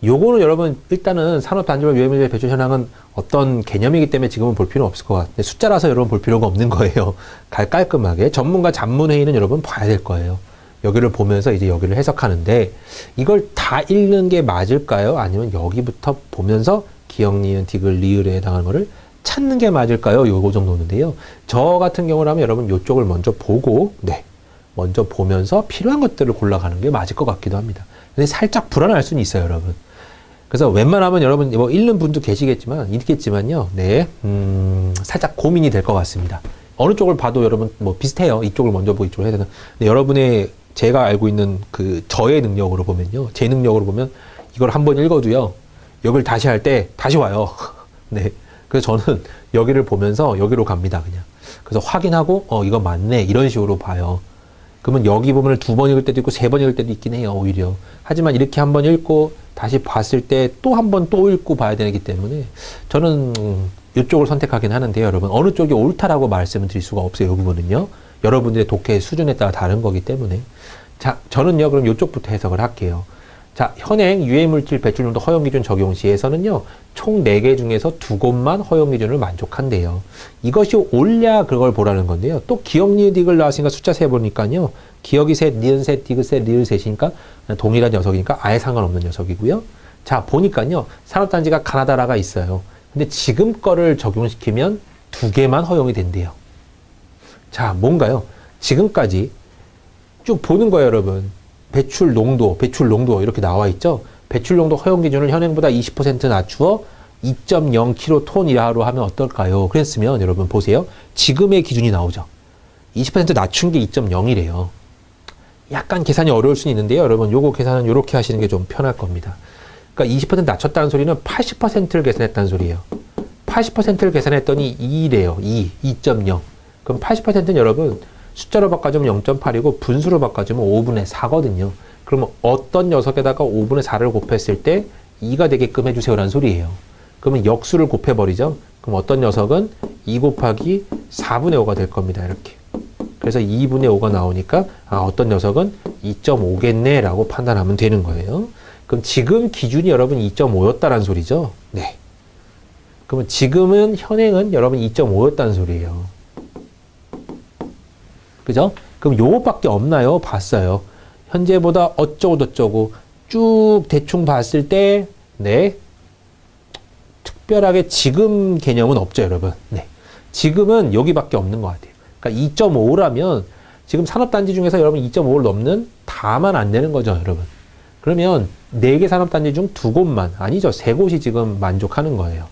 Speaker 1: 요거는 여러분 일단은 산업단지별 유해문제 배출 현황은 어떤 개념이기 때문에 지금은 볼 필요는 없을 것 같아요. 숫자라서 여러분 볼 필요가 없는 거예요. 깔끔하게. 전문가 잡문회의는 여러분 봐야 될 거예요. 여기를 보면서 이제 여기를 해석하는데 이걸 다 읽는 게 맞을까요? 아니면 여기부터 보면서 기억, 니은, 디귿, 리을에 해당하는 거를 찾는 게 맞을까요? 요거 정도인데요. 저 같은 경우라면 여러분 요쪽을 먼저 보고 네, 먼저 보면서 필요한 것들을 골라가는 게 맞을 것 같기도 합니다. 근데 살짝 불안할 수는 있어요, 여러분. 그래서 웬만하면 여러분 뭐 읽는 분도 있겠지만요. 네, 살짝 고민이 될 것 같습니다. 어느 쪽을 봐도 여러분 뭐 비슷해요. 이쪽을 먼저 보고 이쪽을 해야 되나. 근데 여러분의 제가 알고 있는 그 저의 능력으로 보면요, 제 능력으로 보면 이걸 한번 읽어도요, 여기를 다시 할 때 다시 와요. 네, 그래서 저는 여기를 보면서 여기로 갑니다, 그냥. 그래서 확인하고 이거 맞네 이런 식으로 봐요. 그러면 여기 부분을 2번 읽을 때도 있고 3번 읽을 때도 있긴 해요, 오히려. 하지만 이렇게 한번 읽고 다시 봤을 때 또 한 번 또 읽고 봐야 되기 때문에 저는 이쪽을 선택하긴 하는데요, 여러분. 어느 쪽이 옳다라고 말씀을 드릴 수가 없어요, 이 부분은요. 여러분들의 독해 수준에 따라 다른 거기 때문에. 자, 저는요, 그럼 이쪽부터 해석을 할게요. 자, 현행 유해물질 배출용도 허용기준 적용 시에서는요, 총 4개 중에서 2곳만 허용기준을 만족한대요. 이것이 옳냐, 그걸 보라는 건데요. 또 기억, 니은, 디귿 나왔으니까 숫자 세보니까요, 기억이 셋, 니은 셋, 디귿 셋, 리을 셋이니까 동일한 녀석이니까 아예 상관없는 녀석이고요. 자, 보니까요, 산업단지가 가나다라가 있어요. 근데 지금 거를 적용시키면 2개만 허용이 된대요. 자, 뭔가요? 지금까지 쭉 보는 거예요, 여러분. 배출 농도 이렇게 나와 있죠. 배출 농도 허용 기준을 현행보다 20% 낮추어 2.0kton이라로 하면 어떨까요? 그랬으면 여러분 보세요. 지금의 기준이 나오죠. 20% 낮춘 게 2.0이래요. 약간 계산이 어려울 수는 있는데요. 여러분 요거 계산은 이렇게 하시는 게 좀 편할 겁니다. 그러니까 20% 낮췄다는 소리는 80%를 계산했다는 소리예요. 80%를 계산했더니 2래요. 2.0. 그럼 80%는 여러분 숫자로 바꿔주면 0.8이고 분수로 바꿔주면 5분의 4거든요. 그러면 어떤 녀석에다가 5분의 4를 곱했을 때 2가 되게끔 해주세요라는 소리예요. 그러면 역수를 곱해버리죠. 그럼 어떤 녀석은 2 곱하기 4분의 5가 될 겁니다. 이렇게. 그래서 2분의 5가 나오니까 어떤 녀석은 2.5겠네 라고 판단하면 되는 거예요. 그럼 지금 기준이 여러분 2.5였다라는 소리죠. 네. 그러면 지금은 현행은 여러분 2.5였다는 소리예요. 그죠? 그럼 요것밖에 없나요? 봤어요. 현재보다 어쩌고 쭉 대충 봤을 때, 네. 특별하게 지금 개념은 없죠, 여러분. 네. 지금은 여기밖에 없는 것 같아요. 그러니까 2.5라면 지금 산업단지 중에서 여러분 2.5를 넘는 다만 안 되는 거죠, 여러분. 그러면 4개 산업단지 중 2곳만, 아니죠. 3곳이 지금 만족하는 거예요.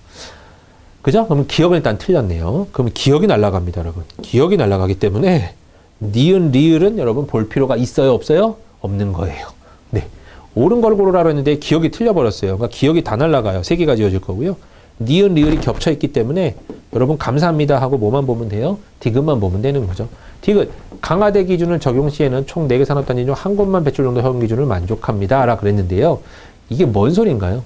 Speaker 1: 그죠? 그러면 기억은 일단 틀렸네요. 그럼 기억이 날아갑니다, 여러분. 기억이 날아가기 때문에 니은, 리을은 여러분 볼 필요가 있어요, 없어요? 없는 거예요. 네. 옳은 걸 고르라고 했는데 기억이 틀려버렸어요. 그러니까 기억이 다 날아가요. 3개가 지어질 거고요. 니은, 리을이 겹쳐 있기 때문에 여러분 감사합니다 하고 뭐만 보면 돼요? 디귿만 보면 되는 거죠. 디귿, 강화대 기준을 적용 시에는 총 4개 산업단지 중 한 곳만 배출 정도 허용 기준을 만족합니다. 라 그랬는데요. 이게 뭔 소린가요?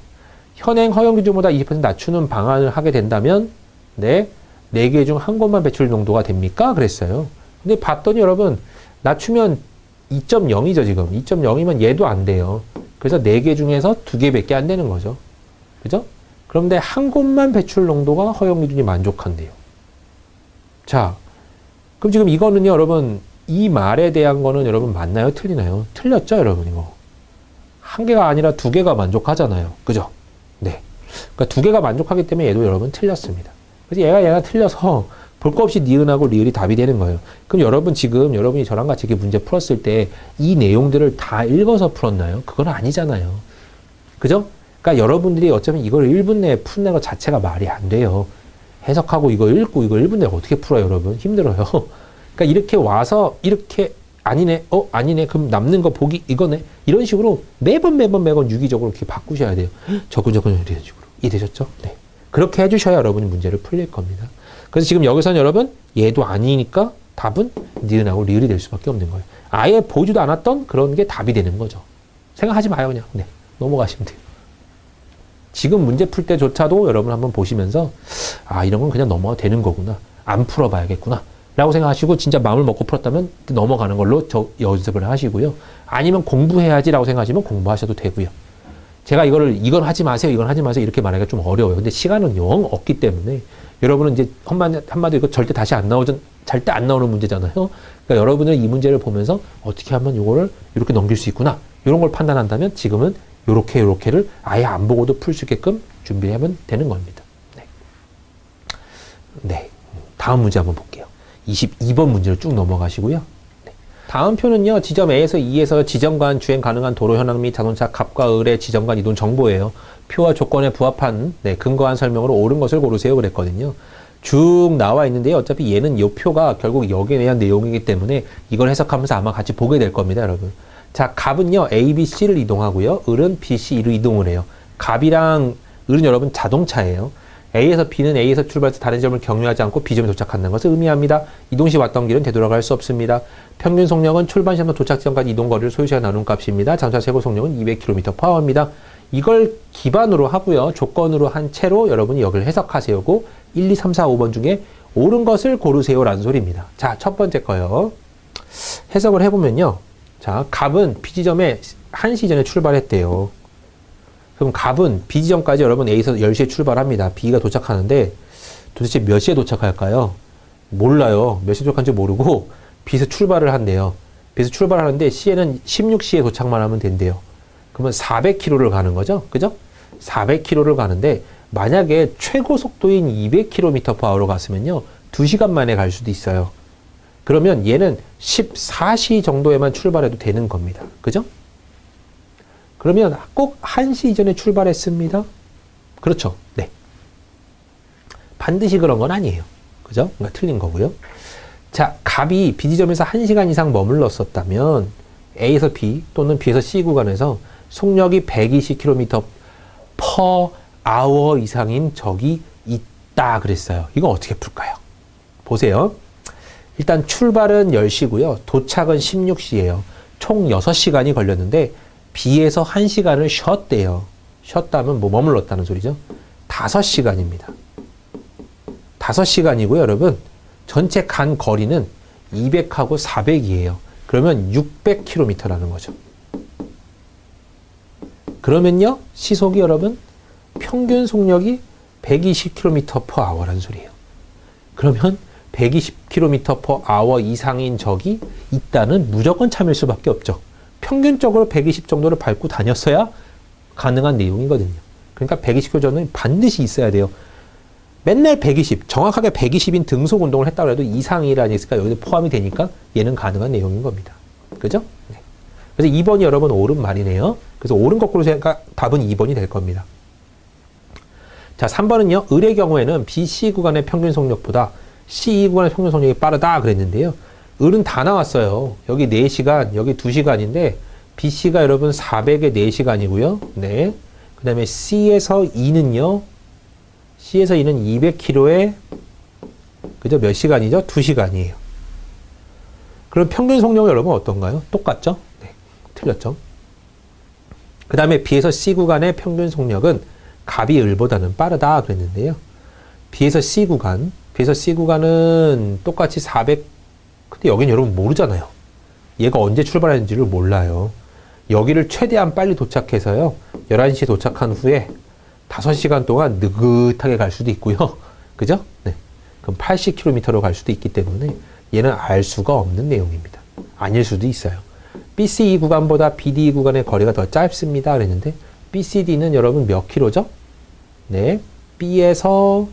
Speaker 1: 현행 허용 기준보다 20% 낮추는 방안을 하게 된다면, 네, 4개 중 한 곳만 배출 농도가 됩니까? 그랬어요. 근데 봤더니 여러분 낮추면 2.0이죠 지금. 2.0이면 얘도 안 돼요. 그래서 4개 중에서 2개밖에 안 되는 거죠. 그죠? 그런데 한 곳만 배출 농도가 허용 기준이 만족한대요. 자, 그럼 지금 이거는요 여러분 이 말에 대한 거는 여러분 맞나요? 틀리나요? 틀렸죠 여러분 이거. 한 개가 아니라 2개가 만족하잖아요. 그죠? 네. 그러니까 2개가 만족하기 때문에 얘도 여러분 틀렸습니다. 그래서 얘가 틀려서 볼 거 없이 니은하고 리을이 답이 되는 거예요. 그럼 여러분 지금 여러분이 저랑 같이 이렇게 문제 풀었을 때 이 내용들을 다 읽어서 풀었나요? 그건 아니잖아요. 그죠? 그러니까 여러분들이 어쩌면 이걸 1분 내에 푸는 것 자체가 말이 안 돼요. 해석하고 이거 읽고 이거 1분 내에 어떻게 풀어요, 여러분? 힘들어요. 그러니까 이렇게 와서 이렇게 아니네, 아니네, 그럼 남는 거 보기 이거네. 이런 식으로 매번 유기적으로 이렇게 바꾸셔야 돼요. 저건 이런 식으로. 이해되셨죠? 네. 그렇게 해주셔야 여러분이 문제를 풀릴 겁니다. 그래서 지금 여기서는 여러분 얘도 아니니까 답은 니은하고 리을이 될 수밖에 없는 거예요. 아예 보지도 않았던 그런 게 답이 되는 거죠. 생각하지 마요 그냥. 네, 넘어가시면 돼요. 지금 문제 풀 때조차도 여러분 한번 보시면서 이런 건 그냥 넘어가도 되는 거구나. 안 풀어봐야겠구나. 라고 생각하시고 진짜 마음을 먹고 풀었다면 넘어가는 걸로 연습을 하시고요. 아니면 공부해야지 라고 생각하시면 공부하셔도 되고요. 제가 이건 하지 마세요. 이건 하지 마세요. 이렇게 말하기가 좀 어려워요. 근데 시간은 영 없기 때문에 여러분은 이제 한마디로 이거 절대 다시 절대 안 나오는 문제잖아요. 그러니까 여러분은 이 문제를 보면서 어떻게 하면 이거를 이렇게 넘길 수 있구나. 이런 걸 판단한다면 지금은 요렇게를 아예 안 보고도 풀 수 있게끔 준비하면 되는 겁니다. 네. 네. 다음 문제 한번 볼게요. 22번 문제로 쭉 넘어가시고요. 네. 다음 표는요. 지점 A에서 E에서 지점 간 주행 가능한 도로 현황 및 자동차 갑과 을의 지점 간 이동 정보예요. 표와 조건에 부합한 근거한 설명으로 옳은 것을 고르세요 그랬거든요. 쭉 나와 있는데요. 어차피 얘는 이 표가 결국 여기에 대한 내용이기 때문에 이걸 해석하면서 아마 같이 보게 될 겁니다, 여러분. 자, 갑은요, A, B, C를 이동하고요. 을은 B, C, E로 이동을 해요. 갑이랑 을은 여러분 자동차예요. A에서 B는 A에서 출발해서 다른 점을 경유하지 않고 B점에 도착한다는 것을 의미합니다. 이동 시 왔던 길은 되돌아갈 수 없습니다. 평균 속력은 출발 시점부터 도착 지점까지 이동 거리를 소유시간 나눈 값입니다. 자동차 최고 속력은 200km/h입니다. 이걸 기반으로 하고요. 조건으로 한 채로 여러분이 여기를 해석하세요고 1, 2, 3, 4, 5번 중에 옳은 것을 고르세요라는 소리입니다. 자, 첫 번째 거요. 해석을 해보면요. 자, 갑은 B지점에 1시 전에 출발했대요. 그럼 갑은 B지점까지 여러분 A에서 10시에 출발합니다. B가 도착하는데 도대체 몇 시에 도착할까요? 몰라요. 몇 시에 도착한지 모르고 B에서 출발을 한대요. B에서 출발하는데 C에는 16시에 도착만 하면 된대요. 그러면 400km를 가는 거죠. 그죠? 400km를 가는데 만약에 최고 속도인 200km/h로 갔으면요. 2시간 만에 갈 수도 있어요. 그러면 얘는 14시 정도에만 출발해도 되는 겁니다. 그죠? 그러면 꼭 1시 이전에 출발했습니다. 그렇죠. 네. 반드시 그런 건 아니에요. 그죠? 그러니까 틀린 거고요. 자, 갑이 B지점에서 1시간 이상 머물렀었다면 A에서 B 또는 B에서 C 구간에서 속력이 120km/h 이상인 적이 있다 그랬어요. 이거 어떻게 풀까요? 보세요. 일단 출발은 10시고요. 도착은 16시예요. 총 6시간이 걸렸는데 B에서 1시간을 쉬었대요. 쉬었다면 뭐 머물렀다는 소리죠. 5시간입니다. 5시간이고요, 여러분. 전체 간 거리는 200하고 400이에요. 그러면 600km라는 거죠. 그러면요, 시속이 여러분 평균 속력이 120km/h라는 소리예요. 그러면 120km/h 이상인 적이 있다는 무조건 참일 수밖에 없죠. 평균적으로 120 정도를 밟고 다녔어야 가능한 내용이거든요. 그러니까 120km 정도는 반드시 있어야 돼요. 맨날 120, 정확하게 120인 등속 운동을 했다고 해도 이상이라니까 여기도 포함이 되니까 얘는 가능한 내용인 겁니다. 그죠? 네. 그래서 2번이 여러분 옳은 말이네요. 그래서 옳은 거꾸로 생각 답은 2번이 될 겁니다. 자, 3번은요. 을의 경우에는 BC 구간의 평균 속력보다 CE 구간의 평균 속력이 빠르다 그랬는데요. 을은 다 나왔어요. 여기 4시간, 여기 2시간인데 BC가 여러분 400에 4시간이고요. 네. 그 다음에 C에서 E는요. C에서 E는 200km에 그죠? 몇 시간이죠? 2시간이에요. 그럼 평균 속력은 여러분 어떤가요? 똑같죠? 네. 틀렸죠? 그 다음에 B에서 C 구간의 평균 속력은 갑이 을보다는 빠르다 그랬는데요. B에서 C 구간은 똑같이 400, 근데 여긴 여러분 모르잖아요. 얘가 언제 출발했는지를 몰라요. 여기를 최대한 빨리 도착해서요. 11시에 도착한 후에 5시간 동안 느긋하게 갈 수도 있고요. 그죠? 네. 그럼 80km로 갈 수도 있기 때문에 얘는 알 수가 없는 내용입니다. 아닐 수도 있어요. BCE 구간보다 BDE 구간의 거리가 더 짧습니다. 그랬는데 BCD는 여러분 몇 킬로죠? 네. B에서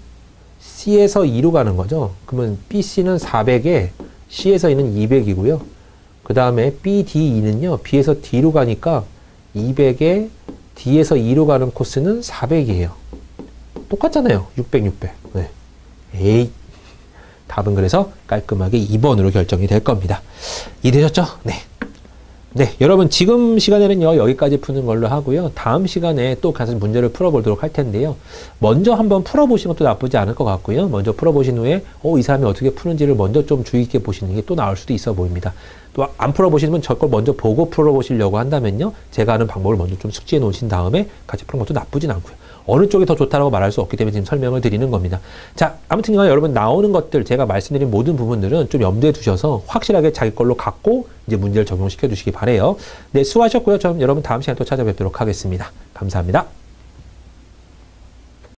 Speaker 1: C에서 E로 가는 거죠. 그러면 BC는 400에 C에서 E는 200이고요. 그 다음에 BDE는요. B에서 D로 가니까 200에 D에서 E로 가는 코스는 400이에요. 똑같잖아요. 600, 600. 네. 에이. 답은 그래서 깔끔하게 2번으로 결정이 될 겁니다. 이해되셨죠? 네. 네, 여러분 지금 시간에는요 여기까지 푸는 걸로 하고요. 다음 시간에 또 가서 문제를 풀어보도록 할 텐데요. 먼저 한번 풀어보시는 것도 나쁘지 않을 것 같고요. 먼저 풀어보신 후에 이 사람이 어떻게 푸는지를 먼저 좀 주의 있게 보시는 게 또 나올 수도 있어 보입니다. 또 안 풀어보시면 저 걸 먼저 보고 풀어보시려고 한다면요. 제가 하는 방법을 먼저 좀 숙지해 놓으신 다음에 같이 푸는 것도 나쁘진 않고요. 어느 쪽이 더 좋다라고 말할 수 없기 때문에 지금 설명을 드리는 겁니다. 자, 아무튼 여러분 나오는 것들 제가 말씀드린 모든 부분들은 좀 염두에 두셔서 확실하게 자기 걸로 갖고 이제 문제를 적용시켜 주시기 바래요. 네, 수고하셨고요. 저는 여러분 다음 시간에 또 찾아뵙도록 하겠습니다. 감사합니다.